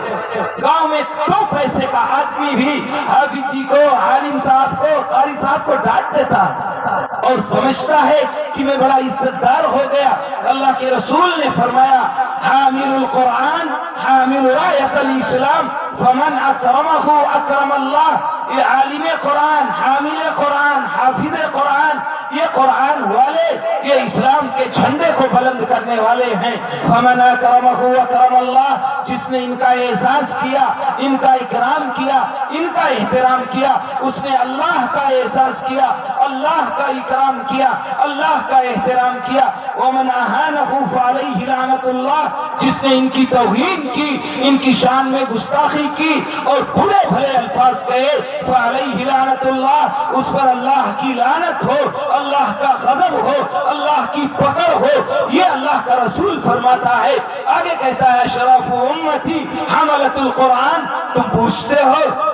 گاؤں میں 2 پیسے کا آدمی بھی حافظ جی کو، عالم صاحب کو، قاری صاحب کو ڈانٹ دیتا ہے اور سمجھتا ہے کہ میں بڑا عزت دار ہو گیا۔ اللہ کے رسول نے فرمایا حامل القرآن حامل رایت الاسلام فمن اکرمہ اکرم اللہ۔ یہ عالم قرآن، حامل قرآن، حافظ قرآن، یہ قرآن والے، یہ اسلام کے جھنڈے کو بلند کرنے والے ہیں۔ فمن اکرمہ اکرم اللہ، جس نے ان کا اعزاز کیا، ان کا اکرام کیا، ان کا احترام کیا، اس نے اللہ کا اعزاز کیا، اللہ کا اکرام کیا، اللہ کا احترام کیا۔ ومن اہانہ فعلیہ لعنت اللہ، جس نے ان کی توہین کی، ان کی شان میں گستاخی کی اور برے بھلے الفاظ کہے، فعلیہ لعنت اللہ، اس پر اللہ کی لعنت ہو، اللہ کا غضب ہو، اللہ کی پکڑ ہو۔ یہ اللہ کا رسول فرماتا ہے۔ آگے کہتا ہے اشراف امتی حملۃ القرآن۔ تم پوچھتے ہو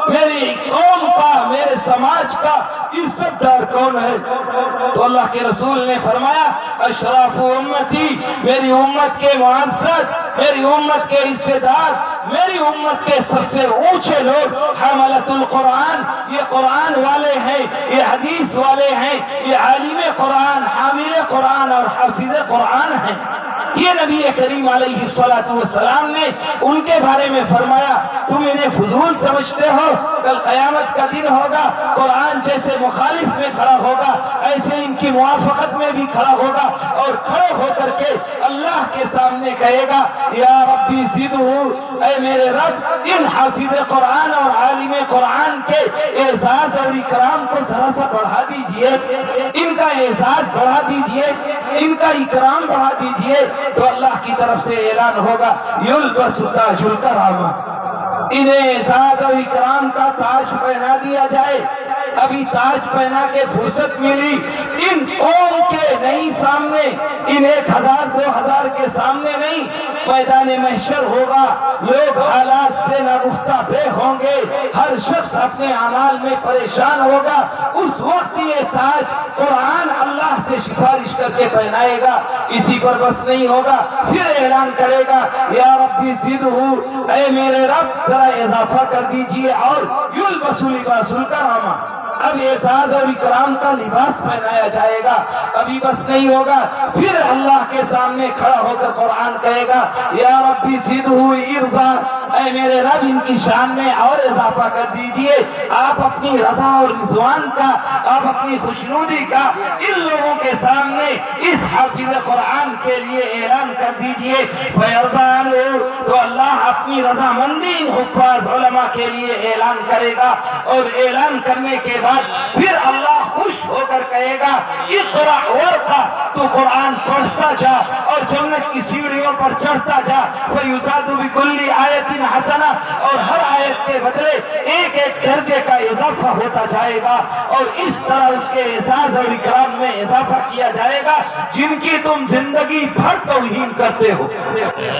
میری قوم کا، میرے سماج کا عزت دار کون ہے؟ تو اللہ کے رسول نے فرمایا اشراف امتی، میری امت کے معزز، میری امت کے عزت دار، میری امت کے سب سے اونچے لوگ حملۃ القرآن، یہ قرآن والے ہیں، یہ حدیث والے ہیں، یہ عالم قرآن، حامل قرآن اور حافظ قرآن ہیں۔ یہ نبی کریم علیہ السلام نے ان کے بارے میں فرمایا تم انہیں فضول سمجھتے ہو، کل قیامت کا دن ہوگا، قرآن جیسے مخالف میں کھڑا ہوگا ایسے ان کی موافقت میں بھی کھڑا ہوگا، اور کھڑے ہو کر کے اللہ کے سامنے کہے گا یا ربی زدہ، اے میرے رب ان حافظ قرآن اور عالم قرآن کے اعزاز اور اکرام کو ذرا سا بڑھا دیجئے، ان کا اعزاز بڑھا دیجئے، ان کا اکرام بڑھا دیجئے۔ تو اللہ کی طرف سے اعلان ہوگا یلبس تاج الکرامہ، انہیں اعزاز اور اکرام کا تاج پہنا دیا جائے۔ ابھی تاج پہنا کے فرصت ملی، ان قوم کے نہیں سامنے، ان 1000 2000 کے سامنے نہیں، میدان محشر ہوگا، لوگ حالات سے ناگفتہ بے ہوں گے، ہر شخص اپنے اعمال میں پریشان ہوگا۔ اس وقت یہ تاج قرآن اللہ سے سفارش کر کے پہنائے گا۔ اسی پر بس نہیں ہوگا، پھر اعلان کرے گا یا ربی زدہ، اے میرے رب ذرا اضافہ کر دیجئے، اور یلبس لباس الکرامہ، اب اعزاز اور اکرام کا لباس پہنایا جائے گا۔ ابھی بس نہیں ہوگا، پھر اللہ کے سامنے کھڑا ہو کر قرآن کہے گا یا ربی زدہ ارضا، اے میرے رب ان کی شان میں اور اضافہ کر دیجئے۔ آپ اپنی رضا اور رضوان کا، آپ اپنی خوشنودی کا ان لوگوں کے سامنے اس حافظ قرآن کے لیے اعلان کر دیجئے۔ فیرضا عنہ، تو اللہ اپنی رضامندی ان حفاظ علماء کے لیے اعلان کرے گا، اور اعلان کرنے کے بعد پھر اللہ خوش ہو کر کہے گا اقرأ ورقہ، تو قرآن پڑھتا جا اور جنت کی سیڑھیوں پر چڑھتا جا۔ فیزاد بکل آیت حسنہ، اور ہر آیت کے بدلے ایک ایک درجے کا اضافہ ہوتا جائے گا، اور اس طرح اس کے اعزاز اور اکرام میں اضافہ کیا جائے گا جن کی تم زندگی بھر توہین کرتے ہو۔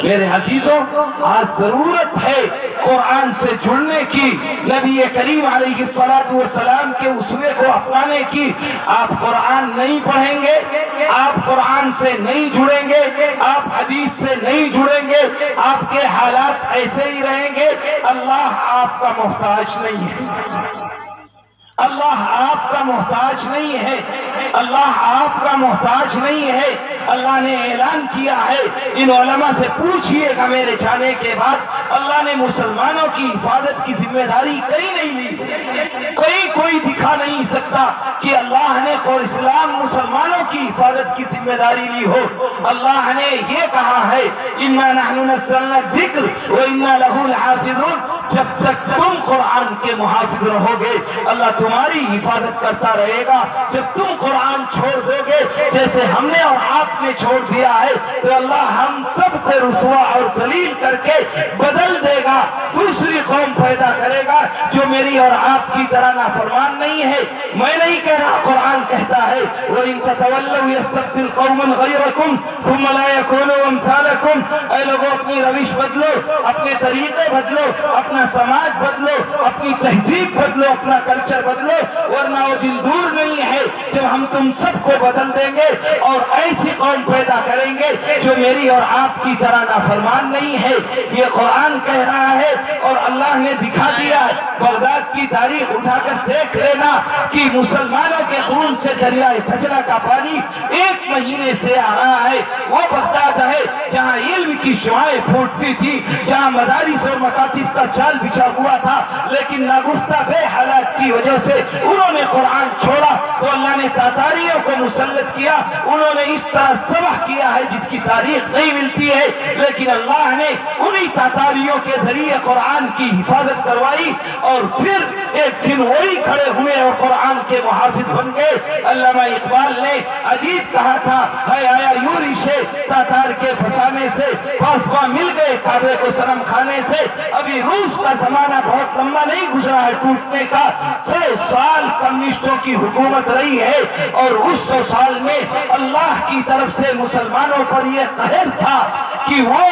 میرے عزیزوں، آج ضرورت ہے قرآن سے جڑنے کی، نبی کریم علیہ السلام کے اسوے کو اپنانے کی۔ آپ قرآن نہیں پڑھیں گے، آپ قرآن سے نہیں جڑیں گے، آپ حدیث سے نہیں جڑیں گے، آپ کے حالات ایسے ہی رہیں گے۔ اللہ آپ کا محتاج نہیں ہے، اللہ آپ کا محتاج نہیں ہے، اللہ آپ کا محتاج نہیں ہے۔ اللہ نے اعلان کیا ہے، ان علماء سے پوچھئے گا میرے جانے کے بعد، اللہ نے مسلمانوں کی حفاظت کی ذمہ داری کہیں نہیں لی، کوئی دکھا نہیں سکتا کہ اللہ نے اسلام مسلمانوں کی حفاظت کی ذمہ داری لی ہو۔ اللہ نے یہ کہا ہے اِنَّا نَحْنُ نَزَّلْنَا الذِّكْرَ وَإِنَّا لَهُ لَحَافِظُونَ، جب تک تم قرآن کے محافظ رہو گے اللہ تمہاری حفاظت کرتا رہے گا۔ جب تم قرآن چھوڑ دو گے جیسے ہم نے اور آپ نے چھوڑ دیا ہے تو اللہ ہم سب کو رسوا اور ذلیل کر کے بدل دے گا، دوسری قوم پیدا کرے گا جو میری اور آپ کی طرح نافرمان نہیں ہے۔ میں نہیں کہہ رہا، قرآن کہتا ہے وَإِن تَتَوَلَّوْا يَسْتَبْدِلْ قَوْمًا غَيْرَكُمْ ثُمَّ لَا يَكُونُوا أَمْثَالَكُمْ۔ اے لوگوں اپنی روش بدلو، اپنے طریقے بدلو، اپنا سماج بدلو، اپنی تہذیب بدلو، اپنا کلچر بدلو، ورنہ وہ دن دور نہیں ہے جب ہم تم سب کو بدل دیں گے اور ایسی قوم پیدا کریں گے جو میری اور آپ کی طرح نافرمان نہیں ہے۔ یہ قرآن کہہ رہا ہے اور اللہ نے دکھا دیا ہے۔ بغداد کی تاریخ اٹھا کر دیکھ لینا کہ مسلمانوں کے خون سے دریائے دجلہ کا پانی 1 مہینے سے آ رہا ہے۔ وہ بغداد ہے جہاں علم کی شعائیں پھوٹتی تھی، جہاں مدارس اور مکاتب کا جال بچھا ہوا تھا، لیکن ناگفتہ بے حالات کی وجہ سے انہوں نے قرآن چھوڑا تو اللہ نے تاتاریوں کو مسلط کیا۔ انہوں نے اس طرح ذبح کیا ہے جس کی تاریخ نہیں ملتی ہے، لیکن اللہ نے انہی تاتاریوں کے ذریعے قرآن کی حفاظت کروائی اور پھر ایک دن وہی کھڑے ہوئے اور قرآن کے محافظ بن گئے۔ علامہ اقبال نے عجیب کہا تھا، ہے آیا یورشے تاتار کے فسانے سے، پاسباں مل گئے کعبے کو صنم خانے سے۔ ابھی روس کا زمانہ بہت لمبا نہیں گزرا ہے ٹوٹنے کا، 100 سال کمیونسٹوں کی حکومت رہی ہے اور اس 100 سال میں اللہ کی طرف سے مسلمانوں پر یہ قہر تھا کہ وہ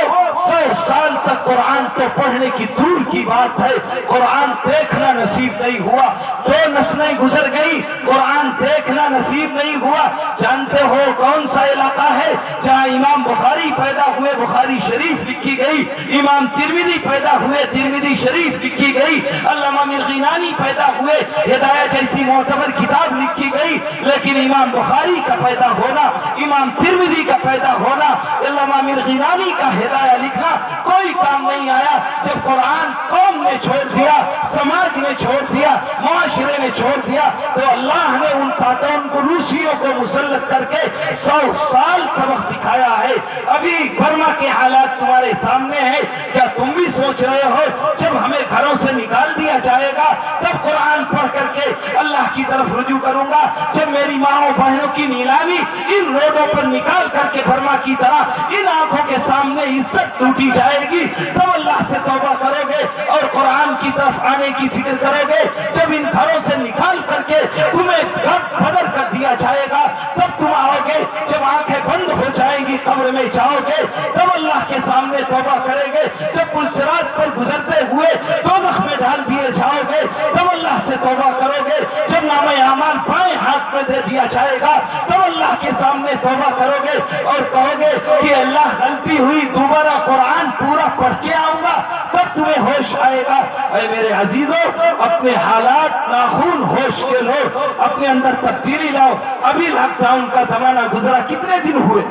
100 سال تک قرآن تو پڑھنے کی دور کی بات ہے قرآن دیکھنا نصیب نہیں ہوا۔ 2 نسلیں گزر گئی، قرآن دیکھنا نصیب نہیں ہوا۔ جانتے ہو کون سا علاقہ ہے جہاں امام بخاری پیدا ہوئے، بخاری شریف لکھی گئی، امام ترمذی پیدا ہوئے، ترمذی شریف لکھی گئی، علامہ مرغینانی پیدا ہوئے، ہدایہ جیسی معتبر کتاب لکھی گئی، لیکن امام بخاری کا پیدا ہونا، امام ترمذی کا پیدا ہونا، علامہ مرغینانی کا ہدایہ لکھنا کوئی کام نہیں آیا۔ جب قرآن قوم نے چھوڑ دیا، سماج نے چھوڑ دیا، معاشرے نے چھوڑ دیا تو اللہ نے ان تاتون کو، روسیوں کو مسلط کر کے 100 سال سبق سکھایا ہے۔ ابھی برما کے حالات تمہارے سامنے ہیں، کیا تم بھی سوچ رہے ہو جب ہمیں گھروں سے نکال دیا جائے گا تب قرآن پڑھ کر کے اللہ کی طرف رجوع کروں گا؟ جب میری ماں بہنوں کی نیلامی ان روڈوں پر نکال کر کے برما کی طرح ان آنکھوں کے سامنے عزت ٹوٹی جائے گی تب اللہ سے توبہ کرو گے اور قرآن کی طرف آنے کی فکر کرو گے؟ جب ان گھروں سے نکال کر کے تمہیں گھر بدر کر دیا جائے گا تب تم آؤ گے؟ جب آنکھیں بند ہو جائیں گی قبر میں جاؤ گے تب اللہ کے سامنے توبہ کریں گے؟ جب پل صراط پر گزرتے ہوئے دوزخ میں ڈال دیے جاؤ گے تب اللہ سے توبہ کرو گے؟ جب نامہ اعمال بائیں ہاتھ میں دے دیا جائے گا تب اللہ کے سامنے توبہ کرو گے اور کہو گے کہ اللہ غلطی ہوئی، دوبارہ قرآن پورا پڑھ کے آؤں گا تب تمہیں ہوش آئے گا۔ اے میرے عزیزوں، اپنے حالات ناخون ہوش کے لو، اپنے اندر تبدیلی لاؤ۔ ابھی لاک ڈاؤن کا زمانہ گزرا، کتنے دن ہوئے؟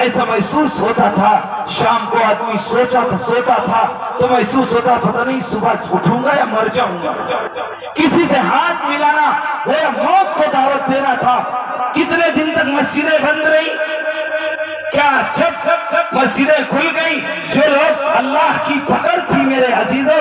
ایسا محسوس ہوتا تھا شام کو آدمی سوتا تھا تو محسوس ہوتا پتہ نہیں صبح اٹھوں گا یا مر جاؤں گا۔ کسی سے ہاتھ ملانا وہ موت کو دعوت دینا تھا۔ کتنے دن تک مسجدیں بند رہی؟ کیا جب مسجدیں کھل گئی جو لوگ اللہ کی پکڑ تھی میرے عزیزوں،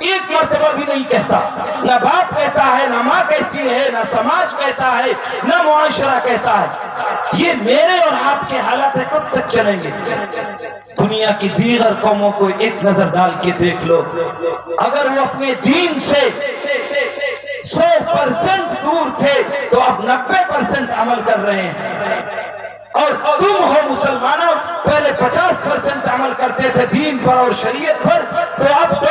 ایک مرتبہ بھی نہیں کہتا، نہ باپ کہتا ہے، نہ ماں کہتی ہے، نہ سماج کہتا ہے، نہ معاشرہ کہتا ہے۔ یہ میرے اور آپ کے حالات کب تک چلیں گے؟ دنیا کی دیگر قوموں کو ایک نظر ڈال کے دیکھ لو، اگر وہ اپنے دین سے 100% دور تھے تو اب 90% عمل کر رہے ہیں، اور تم ہو مسلمانوں پہلے 50% عمل کرتے تھے دین پر اور شریعت پر، تو اب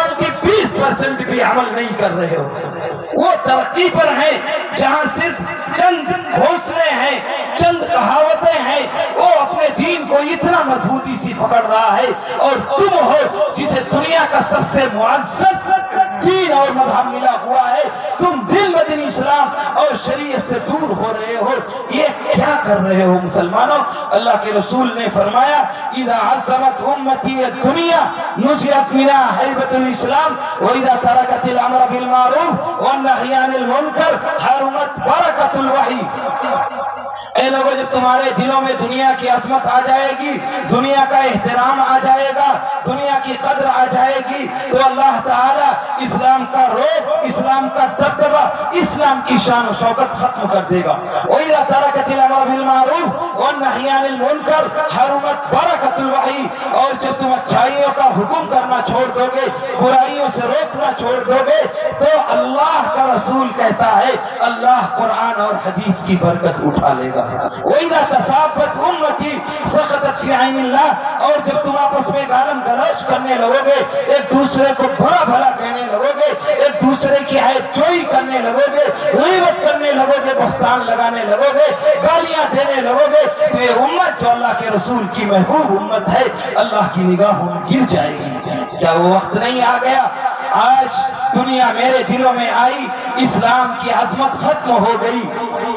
20% بھی عمل نہیں کر رہے ہو۔ وہ ترقی پر ہیں جہاں صرف چند گھوسلے ہیں، چند کہاوتیں ہیں، وہ اپنے دین کو اتنا مضبوطی سے پکڑ رہا ہے، اور تم ہو جسے دنیا کا سب سے معزز دین اور مذہب ملا ہوا ہے، تم دل بدن اسلام اور شریعت سے دور ہو رہے ہو۔ یہ کیا کر رہے ہو مسلمانوں؟ اللہ کے رسول نے فرمایا اذا عظمت امتی الدنیا نزعت منها ہیبت الاسلام واذا ترکت الامر بالمعروف والنہی عن المنکر حرمت برکت الوحی۔ اے لوگوں، جب تمہارے دلوں میں دنیا کی عظمت آ جائے گی، دنیا کا احترام آ جائے گا، دنیا کی قدر آ جائے گی، تو اللہ تعالیٰ اسلام کا رعب، اسلام کا دبدبہ، اسلام کی شان و شوکت ختم کر دے گا۔ وَإِذَا تَرَكَتِ الْأَمْرَ بِالْمَعْرُوفِ وَالنَّهْيِ عَنِ الْمُنكَرِ حَرُمَتْ بَرَكَتُ الْوَحْيِ۔ اور جب تم اچھائیوں کا حکم کرنا چھوڑ دو گے، برائیوں سے روکنا چھوڑ دو گے، تو اللہ کا رسول کہتا ہے اللہ قرآن اور حدیث کی برکت اٹھا لے گا۔ وَإِذَا تَصَافَتْ أُمَّتِي سَقَطَتْ فِي عَيْنِ اللَّهِ۔ اور جب تم آپس میں گالم گلوچ کرنے لگو گے، ایک دوسرے کو برا بھلا کہنے لگو گے، ایک دوسرے کی عیب جوئی کرنے لگو گے، غیبت کرنے لگو گے، بہتان لگانے لگو گے، گالیاں دینے لگو گے، تو یہ امت جو اللہ کے رسول کی محبوب امت ہے اللہ کی نگاہوں میں گر جائے گی۔ کیا وہ وقت نہیں آ گیا؟ آج دنیا میرے دلوں میں آئی، اسلام کی عظمت ختم ہو گئی،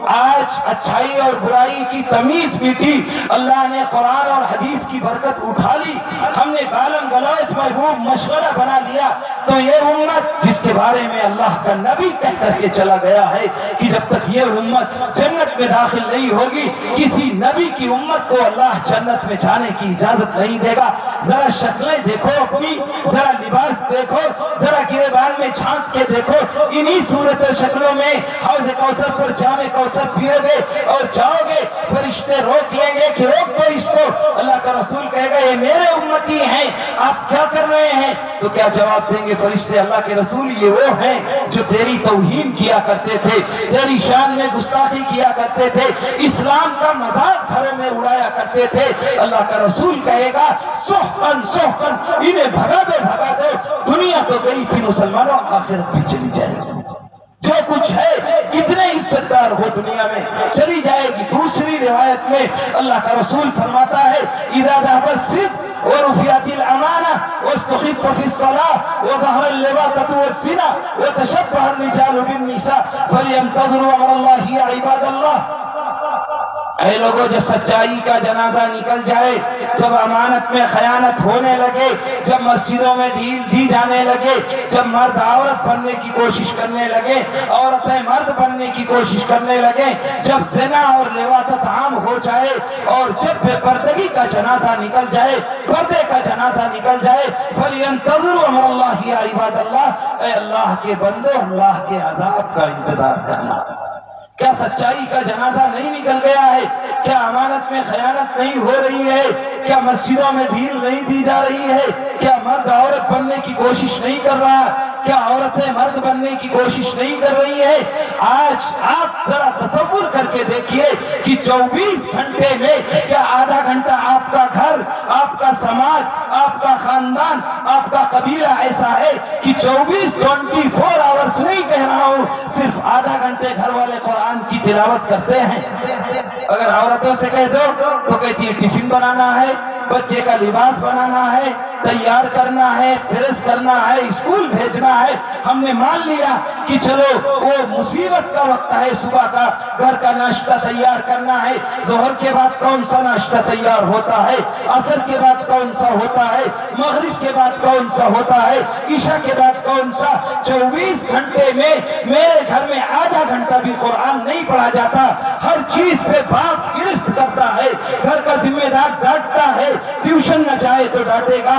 آج اچھائی اور برائی کی تمیز مٹی، اللہ نے قرآن اور حدیث کی برکت اٹھا لی، ہم نے گالم گلوچ محبوب مشورہ بنا لیا۔ تو یہ امت جس کے بارے میں اللہ کا نبی کہہ کر کے چلا گیا ہے کہ جب تک یہ امت جنت میں داخل نہیں ہوگی، کسی نبی کی امت کو اللہ جنت میں جانے کی اجازت نہیں دے گا۔ ذرا شکلیں دیکھو اپنی، ذرا لباس دیکھو، ذرا گریبان میں جھانک کے دیکھو، انہی صورت و شکلوں میں حوض کوثر پر جام کوثر پیو گے اور جاؤ گے، فرشتے روک لیں گے کہ روک دو اس کو۔ اللہ کا رسول کہے گا یہ میرے امتی ہیں، آپ کیا کر رہے ہیں؟ تو کیا جواب دیں گے فرشتے؟ اللہ کے رسول یہ وہ ہیں جو تیری توہین کیا کرتے تھے، تیری شان میں گستاخی کیا کرتے تھے، اسلام کا مذاق گھروں میں اڑایا کرتے تھے۔ اللہ کا رسول کہے گا سحقن سحقن، انہیں بھگا دو بھگا دو۔ دنیا تو گئی تھی مسلمانوں، آخرت بھی چلی جائے گی، جو کچھ ہے کتنے عزت دار ہو دنیا میں چلی جائے گی۔ دوسری روایت میں اللہ کا رسول فرماتا ہے اذا ذهب الصدق ورفعت الامانه واستخف في الصلاه وظهر اللواطه والزنا وتشبه الرجال بالنساء فلينتظروا امر الله يا عباد الله۔ اے لوگوں، جب سچائی کا جنازہ نکل جائے، جب امانت میں خیانت ہونے لگے، جب مسجدوں میں ڈھیل دی جانے لگے، جب مرد عورت بننے کی کوشش کرنے لگے، عورتیں مرد بننے کی کوشش کرنے لگے، جب زنا اور لواطت عام ہو جائے، اور جب بے پردگی کا جنازہ نکل جائے، پردے کا جنازہ نکل جائے، فَلْيَنْتَظِرُوا أَمْرَ اللَّهِ يَا عِبَادَ اللَّهِ۔ اے اللہ کے بندو، اللہ کے عذاب کا انتظار کرنا۔ کیا سچائی کا جنازہ نہیں نکل گیا ہے؟ کیا امانت میں خیانت نہیں ہو رہی ہے؟ کیا مسجدوں میں ڈھیل نہیں دی جا رہی ہے؟ کیا مرد عورت بننے کی کوشش نہیں کر رہا؟ کیا عورتیں مرد بننے کی کوشش نہیں کر رہی ہے؟ آج آپ ذرا تصور کر کے دیکھیے کہ 24 گھنٹے میں کیا آدھا گھنٹہ آپ کا گھر، آپ کا سماج، آپ کا خاندان، آپ کا قبیلہ ایسا ہے کہ 24 آورس نہیں کہہ رہا ہوں، صرف آدھا گھنٹے گھر والے قرآن کی تلاوت کرتے ہیں۔ اگر عورتوں سے کہہ دو تو کہتی ہے ٹفن بنانا ہے، بچے کا لباس بنانا ہے، تیار کرنا ہے، پریس کرنا ہے، اسکول بھیجنا ہے۔ ہم نے مان لیا کہ چلو وہ مصیبت کا وقت ہے، صبح کا گھر کا ناشتہ تیار کرنا ہے، ظہر کے بعد کون سا ناشتہ تیار ہوتا ہے، عصر کے بعد کون سا ہوتا ہے، مغرب کے بعد کون سا ہوتا ہے، عشاء کے بعد کون سا۔ 24 گھنٹے میں میرے گھر میں آدھا گھنٹہ بھی قرآن نہیں پڑھا جاتا۔ ہر چیز پہ باپ گرفت کرتا ہے، گھر کا ذمہ دار ڈانٹتا ہے، ٹیوشن نہ جائے تو ڈانٹے گا،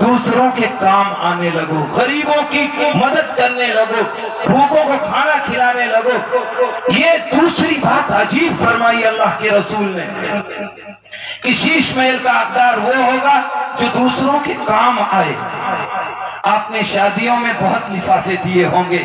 دوسروں کے کام آنے لگو، غریبوں کی مدد کرنے لگو، بھوکوں کو کھانا کھلانے لگو۔ یہ دوسری بات عجیب فرمائی اللہ کے رسول نے کہ شیش محل کا حقدار وہ ہوگا جو دوسروں کے کام آئے۔ آپ نے شادیوں میں بہت لفافے دیے ہوں گے،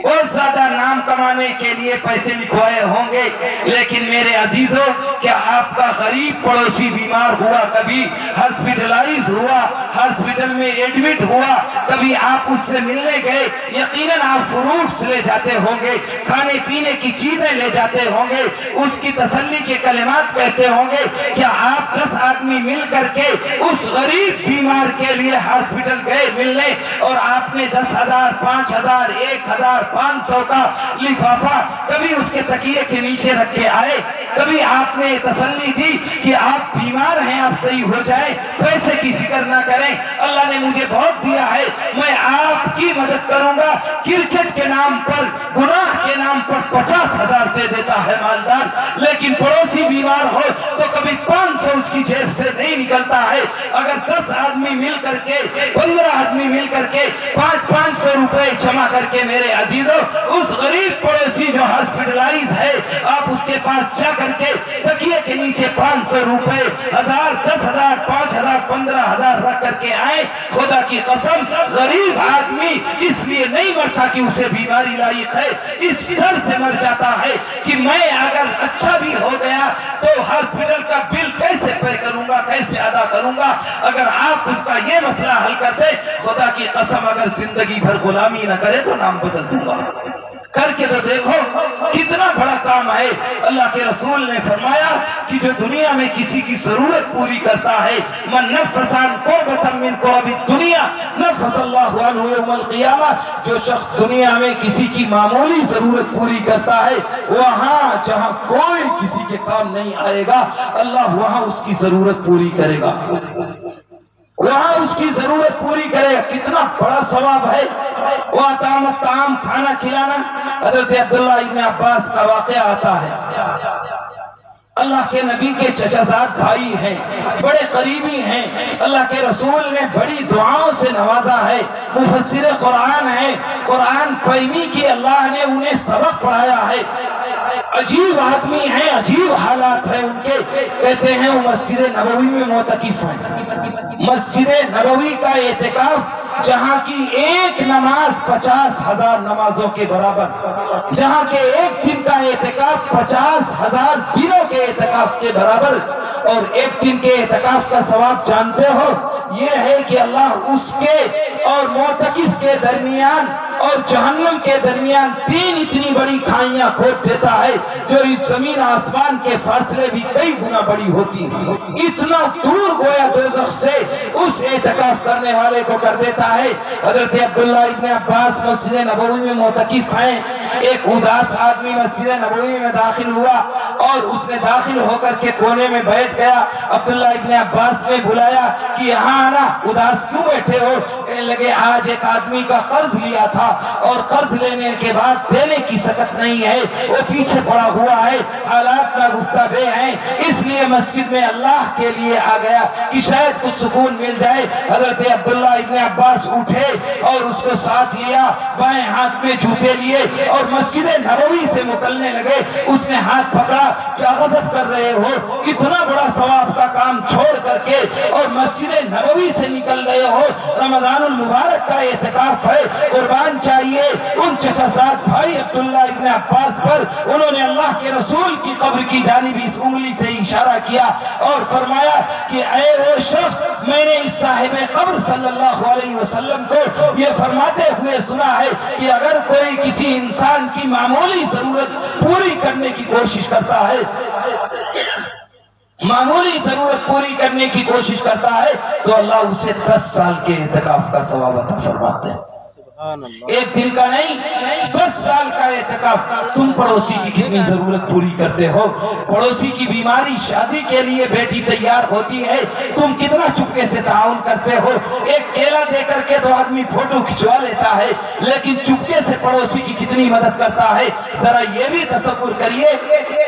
اور زیادہ نام کمانے کے لیے پیسے لکھوائے ہوں گے، لیکن میرے عزیزوں، کیا آپ کا غریب پڑوسی بیمار ہوا، کبھی ہاسپٹلائز ہوا، ہاسپٹل میں ایڈمٹ ہوا، کبھی آپ اس سے ملنے گئے؟ یقیناً آپ فروٹس لے جاتے ہوں گے، کھانے پینے کی چیزیں لے جاتے ہوں گے، اس کی تسلی کے کلمات کہتے ہوں گے۔ کیا آپ 10 آدمی مل کر کے اس غریب بیمار کے لیے ہاسپٹل گئے ملنے، اور آپ نے 10,000 5,000 1,000 500 کا لفافہ کبھی اس کے تکیے کے نیچے رکھ کے آئے؟ کبھی آپ نے تسلی دی کہ آپ بیمار ہیں، آپ صحیح ہو جائیں، پیسے کی فکر نہ کریں، اللہ نے مجھے بہت دیا ہے، میں آپ کی مدد کروں گا؟ کرکٹ کے نام پر، گناہ کے نام پر 50,000 دے دیتا ہے مالدار، لیکن پڑوسی بیمار ہو تو کبھی 500 اس کی جیب سے نہیں نکلتا ہے۔ اگر 10 آدمی مل کر کے، 15 آدمی مل کر کے 500 روپے جمع کر کے، میرے عزیزوں، اس غریب پڑوسی جو ہاسپٹلائز ہے، آپ اس کے پاس جا کر کے تکیے کے نیچے 500 روپے، 1000 10,000 5,000 15,000 رکھ کر کے آئے، خدا کی قسم غریب آدمی اس لیے نہیں مرتا کہ اسے بیماری لاحق ہے، اس ڈر سے مر جاتا ہے کہ میں اگر اچھا بھی ہو گیا تو ہاسپٹل کا بل کیسے پے کروں گا، کیسے ادا کروں گا؟ اگر آپ اس کا یہ مسئلہ حل کر دے، خدا کی قسم اگر زندگی بھر غلامی نہ کرے تو نام بدل دوں گا۔ کر کے تو دیکھو کتنا بڑا کام ہے۔ اللہ کے رسول نے فرمایا کہ جو دنیا میں کسی کی ضرورت پوری کرتا ہے، من نفس عن کربۃ من کرب الدنیا نفس اللہ عنہ یوم القیامہ، جو شخص دنیا میں کسی کی معمولی ضرورت پوری کرتا ہے، وہاں جہاں کوئی کسی کے کام نہیں آئے گا، اللہ وہاں اس کی ضرورت پوری کرے گا، وہاں اس کی ضرورت پوری کرے گا۔ کتنا بڑا ثواب ہے۔ وَأَطْعَمَ الطَّعَامَ، کھانا کھلانا۔ حضرت عبداللہ ابن عباس کا واقعہ آتا ہے، اللہ کے نبی کے چچا زاد بھائی ہیں، بڑے قریبی ہیں، اللہ کے رسول نے بڑی دعاؤں سے نوازا ہے، مفسر قرآن ہیں، قرآن فہمی کی اللہ نے انہیں سبق پڑھایا ہے، عجیب آدمی ہیں، عجیب حالات ہیں ان کے۔ کہتے ہیں وہ مسجد نبوی میں معتکف ہیں، مسجد نبوی کا اعتکاف، جہاں کی ایک نماز 50,000 نمازوں کے برابر، جہاں کے ایک دن کا اعتکاف 50,000 دنوں کے اعتکاف کے برابر۔ اور ایک دن کے اعتکاف کا ثواب جانتے ہو؟ یہ ہے کہ اللہ اس کے اور معتکف کے درمیان اور جہنم کے درمیان 3 اتنی بڑی کھائیاں کھود دیتا ہے جو اس زمین آسمان کے فاصلے بھی کئی گنا بڑی ہوتی ہیں۔ اتنا دور گویا دوزخ سے اس اعتکاف کرنے والے کو کر دیتا ہے۔ حضرت عبداللہ ابن عباس مسجد نبوی میں معتکف ہیں، ایک اداس آدمی مسجد نبوی میں داخل ہوا اور اس نے داخل ہو کر کے کونے میں بیٹھ گیا۔ عبداللہ ابن عباس نے بلایا کہ یہاں آنا، اداس کیوں بیٹھے ہو؟ کہنے لگے آج ایک آدمی کا قرض لیا تھا اور قرض لینے کے بعد دینے کی سکت نہیں ہے، وہ پیچھے پڑا ہوا ہے، حالات ناگفتہ بے ہیں، اس لیے مسجد میں اللہ کے لیے آ گیا کہ شاید کچھ سکون مل جائے۔ حضرت عبداللہ ابن عباس اٹھے اور اس کو ساتھ لیا، بائیں ہاتھ میں جوتے لیے اور مسجد نبوی سے نکلنے لگے۔ اس نے ہاتھ پکڑا، کیا غضب کر رہے ہو؟ اتنا بڑا ثواب کا کام چھوڑ کر کے اور مسجد نبوی سے نکل رہے ہو؟ رمضان المبارک کا اعتکاف ہے، قربان چاہیے ان چچا زاد بھائی عبداللہ ابن عباس پر۔ انہوں نے اللہ کے رسول کی قبر کی جانب اس انگلی سے اشارہ کیا اور فرمایا کہ اے وہ شخص، میں نے اس صاحب قبر صلی اللہ علیہ وسلم کو یہ فرماتے ہوئے سنا ہے کہ اگر کوئی کسی انسان کی معمولی ضرورت پوری کرنے کی کوشش کرتا ہے، معمولی ضرورت پوری کرنے کی کوشش کرتا ہے تو اللہ اسے 10 سال کے اعتکاف کا ثواب عطا فرماتے ہیں۔ ایک دن کا نہیں، 10 سال کا اعتکاف۔ تم پڑوسی کی کتنی ضرورت پوری کرتے ہو؟ پڑوسی کی بیماری، شادی کے لیے بیٹی تیار ہوتی ہے، تم کتنا چپکے سے تعاون کرتے ہو؟ ایک کیلا دے کر کے تو آدمی فوٹو کھچوا لیتا ہے، لیکن چپکے سے پڑوسی کی کتنی مدد کرتا ہے؟ ذرا یہ بھی تصور کریے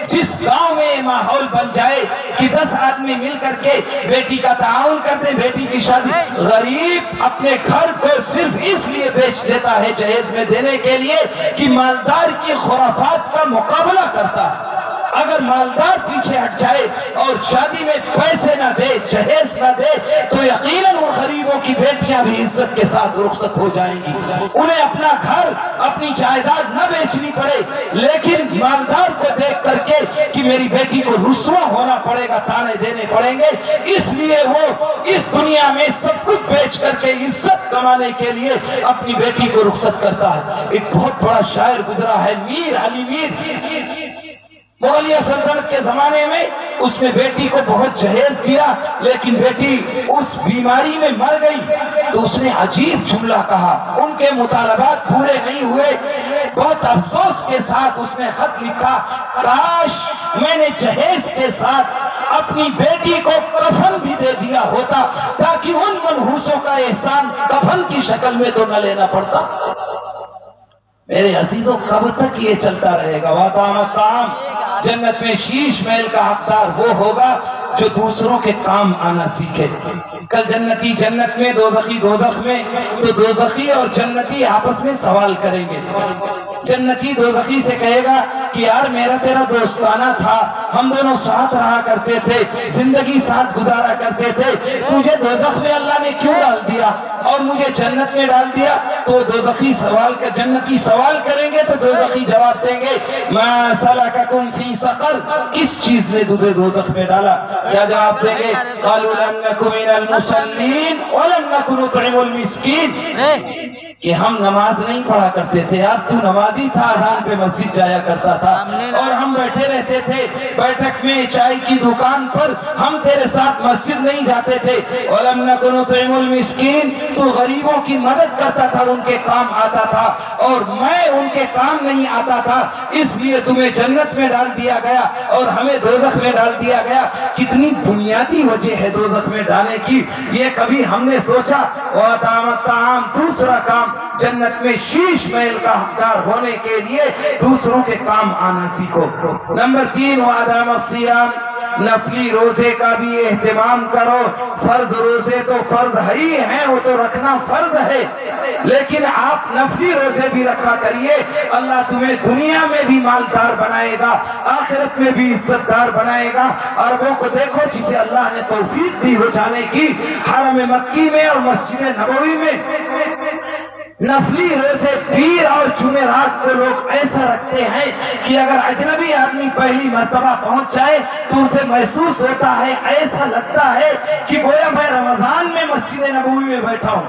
جس گاؤں میں یہ ماحول بن جائے کہ 10 آدمی مل کر کے بیٹی کا تعاون کر دیں، بیٹی کی شادی، غریب اپنے گھر کو صرف اس لیے بیچ دیتا ہے جہیز میں دینے کے لیے کہ مالدار کی خرافات کا مقابلہ کرتا ہے۔ اگر مالدار پیچھے ہٹ جائے اور شادی میں پیسے نہ دے، جہیز نہ دے، تو یقیناً ان غریبوں کی بیٹیاں بھی عزت کے ساتھ رخصت ہو جائیں گی، انہیں اپنا گھر، اپنی جائیداد نہ بیچنی پڑے، لیکن مالدار کو دیکھ کر کے کہ میری بیٹی کو رسوا ہونا پڑے گا، تانے دینے پڑیں گے، اس لیے وہ اس دنیا میں سب کچھ بیچ کر کے عزت کمانے کے لیے اپنی بیٹی کو رخصت کرتا ہے۔ ایک بہت بڑا شاعر گزرا ہے، میر علی میر، مغلیہ سلطنت کے زمانے میں اس نے بیٹی کو بہت جہیز دیا، لیکن بیٹی اس بیماری میں مر گئی تو اس نے عجیب جملہ کہا، ان کے مطالبات پورے نہیں ہوئے، بہت افسوس کے ساتھ اس نے خط لکھا، کاش میں نے جہیز کے ساتھ اپنی بیٹی کو کفن بھی دے دیا ہوتا تاکہ ان منحوسوں کا احسان کفن کی شکل میں تو نہ لینا پڑتا۔ میرے عزیزوں، کب تک یہ چلتا رہے گا؟ وَطَعَمَ الطَّعَامَ، جنت میں شیش محل کا حقدار وہ ہوگا جو دوسروں کے کام آنا سیکھے۔ کل جنتی جنت میں، دوزخی دوزخ میں، تو دوزخی اور جنتی آپس میں سوال کریں گے۔ جنتی دوزخی سے کہے گا کہ یار میرا تیرا دوستانہ تھا، ہم دونوں ساتھ رہا کرتے تھے، زندگی ساتھ گزارا کرتے تھے، تجھے دوزخ میں اللہ نے کیوں ڈال دیا اور مجھے جنت میں ڈال دیا؟ تو دوزخی جنتی سوال کریں گے تو دوزخی جواب دیں گے، ما سلککم فی سقر، کس چیز نے تجھے دوزخ میں ڈالا؟ کیا جواب دیں گے؟ قالوا لم نک من المصلین ولم نک نطعم المسکین، کہ ہم نماز نہیں پڑھا کرتے تھے، اب تو نمازی تھا، اذان پہ مسجد جایا کرتا تھا، اور ہم بیٹھے رہتے تھے بیٹھک میں، چائے کی دکان پر، ہم تیرے ساتھ مسجد نہیں جاتے تھے۔ وَلَمْ نَكُ نُطْعِمُ الْمِسْكِينَ، تو غریبوں کی مدد کرتا تھا، ان کے کام آتا تھا، اور میں ان کے کام نہیں آتا تھا، اس لیے تمہیں جنت میں ڈال دیا گیا اور ہمیں دوزخ میں ڈال دیا گیا۔ کتنی بنیادی وجہ ہے دوزخ میں ڈالنے کی، یہ کبھی ہم نے سوچا؟ وَطَعَمَ الطَّعَامَ، دوسرا کام، جنت میں شیش محل کا حقدار ہونے کے لیے دوسروں کے کام آنا سیکھو۔ نمبر 3، وَعَدَامَ الصِّيَامِ، نفلی روزے کا بھی اہتمام کرو۔ فرض روزے تو فرض ہی ہیں، وہ تو رکھنا فرض ہے، لیکن آپ نفلی روزے بھی رکھا کریے، اللہ تمہیں دنیا میں بھی مالدار بنائے گا، آخرت میں بھی عزت دار بنائے گا۔ عربوں کو دیکھو جسے اللہ نے توفیق دی ہو جانے کی، حرم مکی میں اور مسجد نبوی میں نفلی روزے پیر اور جمعرات کو لوگ ایسا رکھتے ہیں کہ اگر اجنبی آدمی پہلی مرتبہ پہنچ جائے تو اسے محسوس ہوتا ہے، ایسا لگتا ہے کہ گویا میں رمضان میں مسجد نبوی میں بیٹھا ہوں۔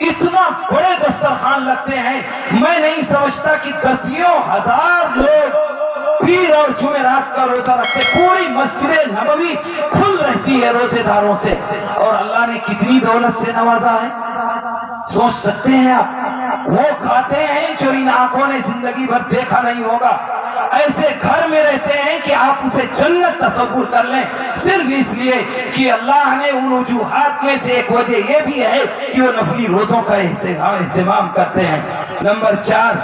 اتنا بڑے دسترخوان لگتے ہیں، میں نہیں سمجھتا کہ دسیوں ہزار لوگ پیر اور جمعرات کا روزہ رکھتے، پوری مسجد نبوی کھل رہتی ہے روزے داروں سے، اور اللہ نے کتنی دولت سے نوازا ہے۔ سوچ سکتے ہیں آپ، وہ کھاتے ہیں جو ان آنکھوں نے زندگی بھر دیکھا نہیں ہوگا، ایسے گھر میں رہتے ہیں کہ آپ اسے جنت تصور کر لیں، صرف اس لیے کہ اللہ نے ان وجوہات میں سے ایک وجہ یہ بھی ہے کہ وہ نفلی روزوں کا اہتمام کرتے ہیں۔ نمبر 4،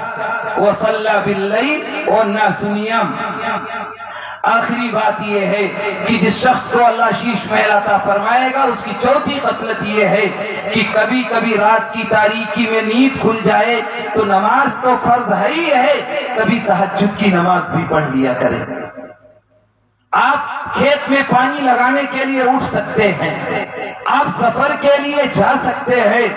وَصَلَّى بِاللَّيْلِ وَالنَّاسُ نِيَامٌ، آخری بات یہ ہے کہ جس شخص کو اللہ شیش محل عطا فرمائے گا، اس کی چوتھی خصلت یہ ہے کہ کبھی کبھی رات کی تاریکی میں نیند کھل جائے تو نماز تو فرض ہی ہے، کبھی تہجد کی نماز بھی پڑھ لیا کرے۔ آپ کھیت میں پانی لگانے کے لیے اٹھ سکتے ہیں، آپ سفر کے لیے جا سکتے ہیں،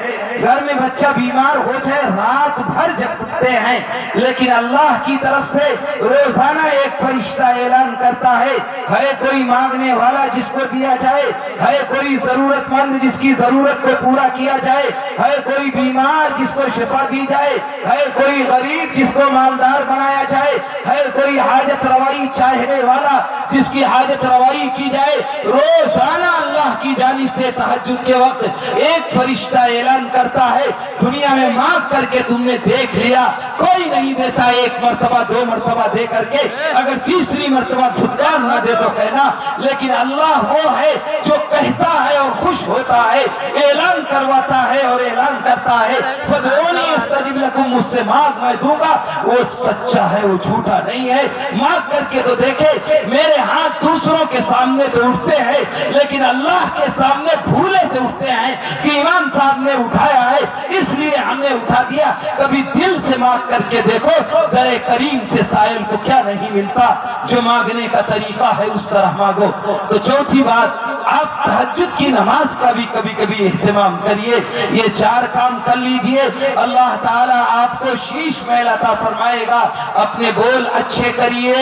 گھر میں بچہ بیمار ہو جائے رات بھر جگ سکتے ہیں، لیکن اللہ کی طرف سے روزانہ ایک فرشتہ اعلان کرتا ہے، ہے کوئی مانگنے والا جس کو دیا جائے، ہے کوئی ضرورت مند جس کی ضرورت کو پورا کیا جائے، ہے کوئی بیمار جس کو شفا دی جائے، ہے کوئی غریب جس کو مالدار بنایا جائے، ہے کوئی حاجت روائی چاہنے والا جس کی حاجت روائی کی جائے۔ روزانہ اللہ کی جانب سے تہجد کے وقت ایک فرشتہ اعلان کرتا ہے، دنیا میں مانگ کر کے تم نے دیکھ لیا، کوئی نہیں دیتا، ایک مرتبہ 2 مرتبہ دے کر کے، اگر تیسری مرتبہ دھتکار نہ دے تو کہنا، لیکن اللہ وہ ہے جو کہتا ہے اور خوش ہوتا ہے، اعلان کرواتا ہے اور اعلان کرتا ہے، فَدْعُونِي أَسْتَجِبْ تم مجھ سے مانگ میں دوں گا، وہ سچا ہے، وہ جھوٹا نہیں ہے۔ مانگ کر کے تو دیکھے، میرے ہاتھ دوسروں کے سامنے تو اٹھتے ہیں لیکن اللہ کے سامنے بھولے سے اٹھتے ہیں کہ امام صاحب نے اٹھایا ہے اس لیے ہم نے اٹھا دیا۔ کبھی دل سے مانگ کر کے دیکھو، در کریم سے سائل کو کیا نہیں ملتا۔ جو مانگنے کا طریقہ ہے اس طرح مانگو۔ تو چوتھی بات، آپ تہجد کی نماز کا بھی کبھی کبھی اہتمام کریے۔ یہ 4 کام کر لیجئے، اللہ تعالیٰ آپ کو شیش محل عطا فرمائے گا۔ اپنے بول اچھے کریے،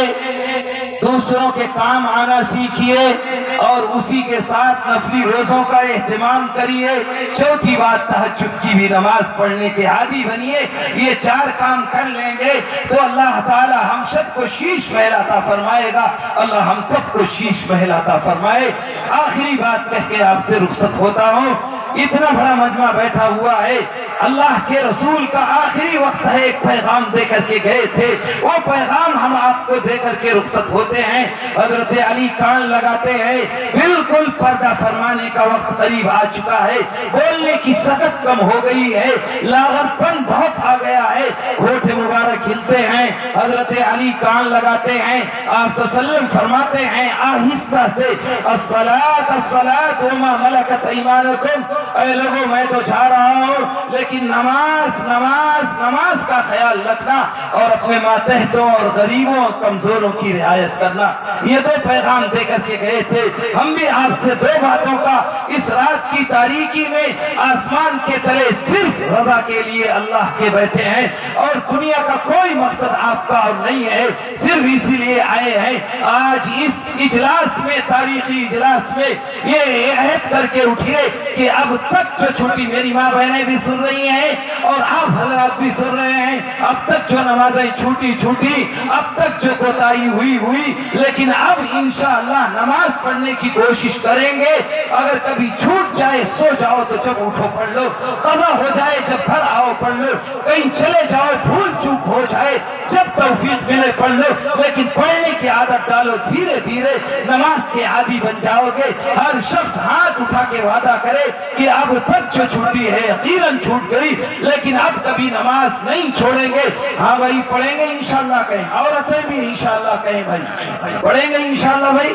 دوسروں کے کام آنا سیکھیے، اور اسی کے ساتھ نفلی روزوں کا اہتمام کریے۔ چوتھی بات، تہجد کی بھی نماز پڑھنے کے عادی بنیے۔ یہ 4 کام کر لیں گے تو اللہ تعالی ہم سب کو شیش محل عطا فرمائے گا۔ اللہ ہم سب کو شیش محل عطا فرمائے۔ آخری بات کہہ کے آپ سے رخصت ہوتا ہوں۔ اتنا بڑا مجمع بیٹھا ہوا ہے، اللہ کے رسول کا آخری وقت ہے، ایک پیغام دے کر کے گئے تھے، وہ پیغام ہم آپ کو دے کر کے رخصت ہوتے ہیں۔ حضرت علی کان لگاتے ہیں، بالکل پردہ فرمانے کا وقت قریب آ چکا ہے، بولنے کی سکت کم ہو گئی ہے، لاغر پن بہت آ گیا ہے، ہونٹ مبارک ہلتے ہیں۔ حضرت علی کان لگاتے ہیں، آپ صلی اللہ علیہ وسلم فرماتے ہیں آہستہ سے، الصلاۃ الصلاۃ وما ملکت ایمانکم، اے لوگوں میں تو جا رہا ہوں لیکن نماز نماز نماز کا خیال رکھنا، اور اپنے ماتحتوں اور غریبوں کمزوروں کی رعایت کرنا۔ یہ 2 پیغام دے کر کے گئے تھے۔ ہم بھی آپ سے 2 باتوں کا اس رات کی تاریکی میں آسمان کے تلے صرف رضا کے لیے اللہ کے بیٹھے ہیں، اور دنیا کا کوئی مقصد آپ کا اور نہیں ہے، صرف اسی لیے آئے ہیں۔ آج اس اجلاس میں، تاریخی اجلاس میں یہ عہد کر کے اٹھیے کہ اب تک جو چھٹی، میری ماں بہنیں بھی سن رہی ہیں اور آپ حضرات بھی سن رہے ہیں، اب تک جو نمازیں چھوٹی، اب تک جو کوتاہی ہوئی، لیکن اب انشاءاللہ نماز پڑھنے کی کوشش کریں گے۔ اگر کبھی چھوٹ جائے، سو جاؤ تو جب اٹھو پڑھ لو، قضا ہو جائے جب گھر آؤ پڑھ لو، کہیں چلے جاؤ بھول چوک ہو جائے جب توفیق ملے پڑھ لو، لیکن پڑھنے کی عادت ڈالو، دھیرے دھیرے نماز کے عادی بن جاؤ گے۔ ہر شخص ہاتھ اٹھا کے وعدہ کرے کہ اب تک جو چھوٹی ہے یقیناً چھوٹ گئی، لیکن اب کبھی نماز نہیں چھوڑیں گے۔ ہاں بھائی پڑھیں گے انشاءاللہ کہیں، عورتیں بھی انشاءاللہ کہیں، بھائی پڑھیں گے انشاءاللہ، بھائی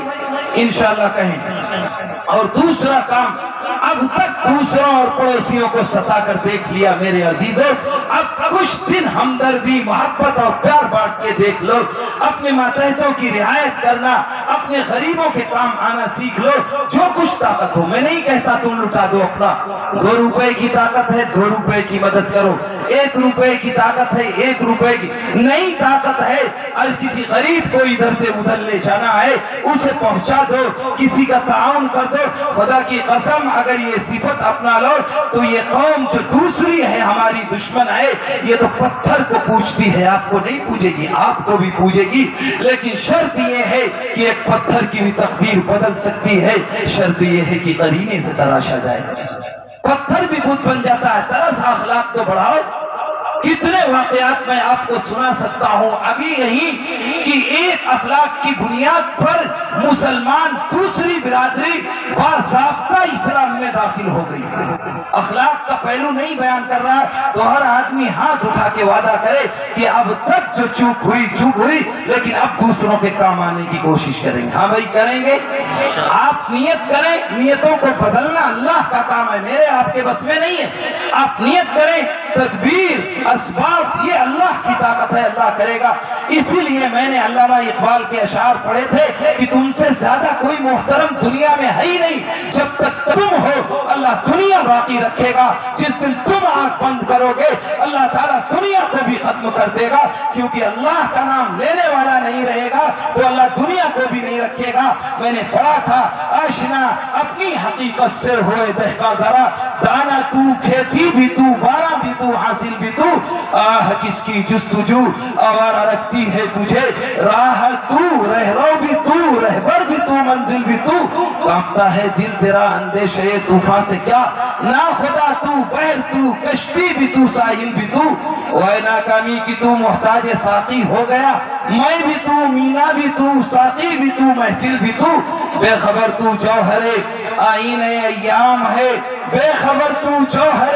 انشاءاللہ کہیں۔ اور دوسرا کام، اب تک دوسروں اور پڑوسیوں کو ستا کر دیکھ لیا میرے عزیزوں، اب کچھ دن ہمدردی، محبت اور پیار بانٹ کے دیکھ لو، اپنے ماتحتوں کی رعایت کرنا، اپنے غریبوں کے کام آنا سیکھ لو، جو کچھ طاقت ہو۔ میں نہیں کہتا تم لٹا دو اپنا، 2 روپے کی طاقت ہے 2 روپے کی مدد کرو، 1 روپے کی طاقت ہے 1 روپے کی، نئی طاقت ہے آج کسی غریب کو ادھر سے ادھر لے جانا ہے، اسے پہنچا دو، کسی کا تعاون کر دو۔ خدا کی قسم اگر یہ صفت اپنا لو تو یہ قوم جو دوسری ہے ہماری دشمن ہے، یہ تو پتھر کو پوجتی ہے، آپ کو نہیں پوجے گی، آپ کو بھی پوجے گی، لیکن شرط یہ ہے کہ ایک پتھر کی بھی تقدیر بدل سکتی ہے، شرط یہ ہے کہ قرینے سے تراشا جائے۔ پتھر بھی بت بن جاتا ہے، ترس اخلاق تو بڑھاؤ۔ کتنے واقعات میں آپ کو سنا سکتا ہوں ابھی یہی کہ ایک اخلاق کی بنیاد پر مسلمان دوسری برادری باضابطہ اسلام میں داخل ہو گئی۔ اخلاق کا پہلو نہیں بیان کر رہا تو ہر آدمی ہاتھ اٹھا کے وعدہ کرے کہ اب تک جو چوک ہوئی لیکن اب دوسروں کے کام آنے کی کوشش کریں گے۔ ہاں بھائی کریں گے، آپ نیت کریں، نیتوں کو بدلنا اللہ کا کام ہے، میرے آپ کے بس میں نہیں ہے۔ آپ نیت کریں، تدبیر اسباب یہ اللہ کی طاقت ہے، اللہ کرے گا۔ اسی لیے میں نے علامہ اقبال کے اشعار پڑھے تھے کہ تم سے زیادہ کوئی محترم دنیا میں ہے ہی نہیں، جب تک تم ہو اللہ دنیا باقی رکھے گا، جس دن تم آنکھ بند کرو گے اللہ تعالیٰ دنیا کو بھی ختم کر دے گا، کیونکہ اللہ کا نام لینے والا نہیں رہے گا تو اللہ دنیا کو بھی نہیں رکھے گا۔ میں نے پڑھا تھا، آشنا اپنی حقیقت سے ہوئے دہقاں ذرا، دانا تو کھیتی بھی تو بارہ بھی تو حاصل بھی تو، آہ کس کی جستجو آوارہ رکھتی ہے تجھے، راہ تو رہرو بھی تو رہبر بھی تو منزل بھی تو، کانپتا ہے دل تیرا اندیشے طوفان سے کیا، نا خدا تو بحر تو کشتی بھی تو ساحل بھی تو، وائے ناکامی کی تو محتاج ساقی ہو گیا، میں بھی تو مینا بھی تو ساقی بھی تو محفل بھی تو، بے خبر تو جوہر آئین ایام ہے، بے خبر تو جوہر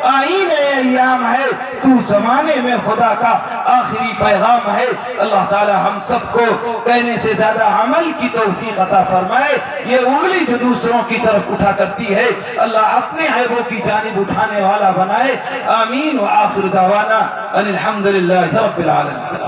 آئین ایام ہے، تو زمانے میں خدا کا آخری پیغام ہے۔ اللہ تعالی ہم سب کو کہنے سے زیادہ عمل کی توفیق عطا فرمائے۔ یہ انگلی جو دوسروں کی طرف اٹھا کرتی ہے، اللہ اپنے عیبوں کی جانب اٹھانے والا بنائے۔ آمین۔ وآخر دعوانا ان الحمدللہ رب العالمین۔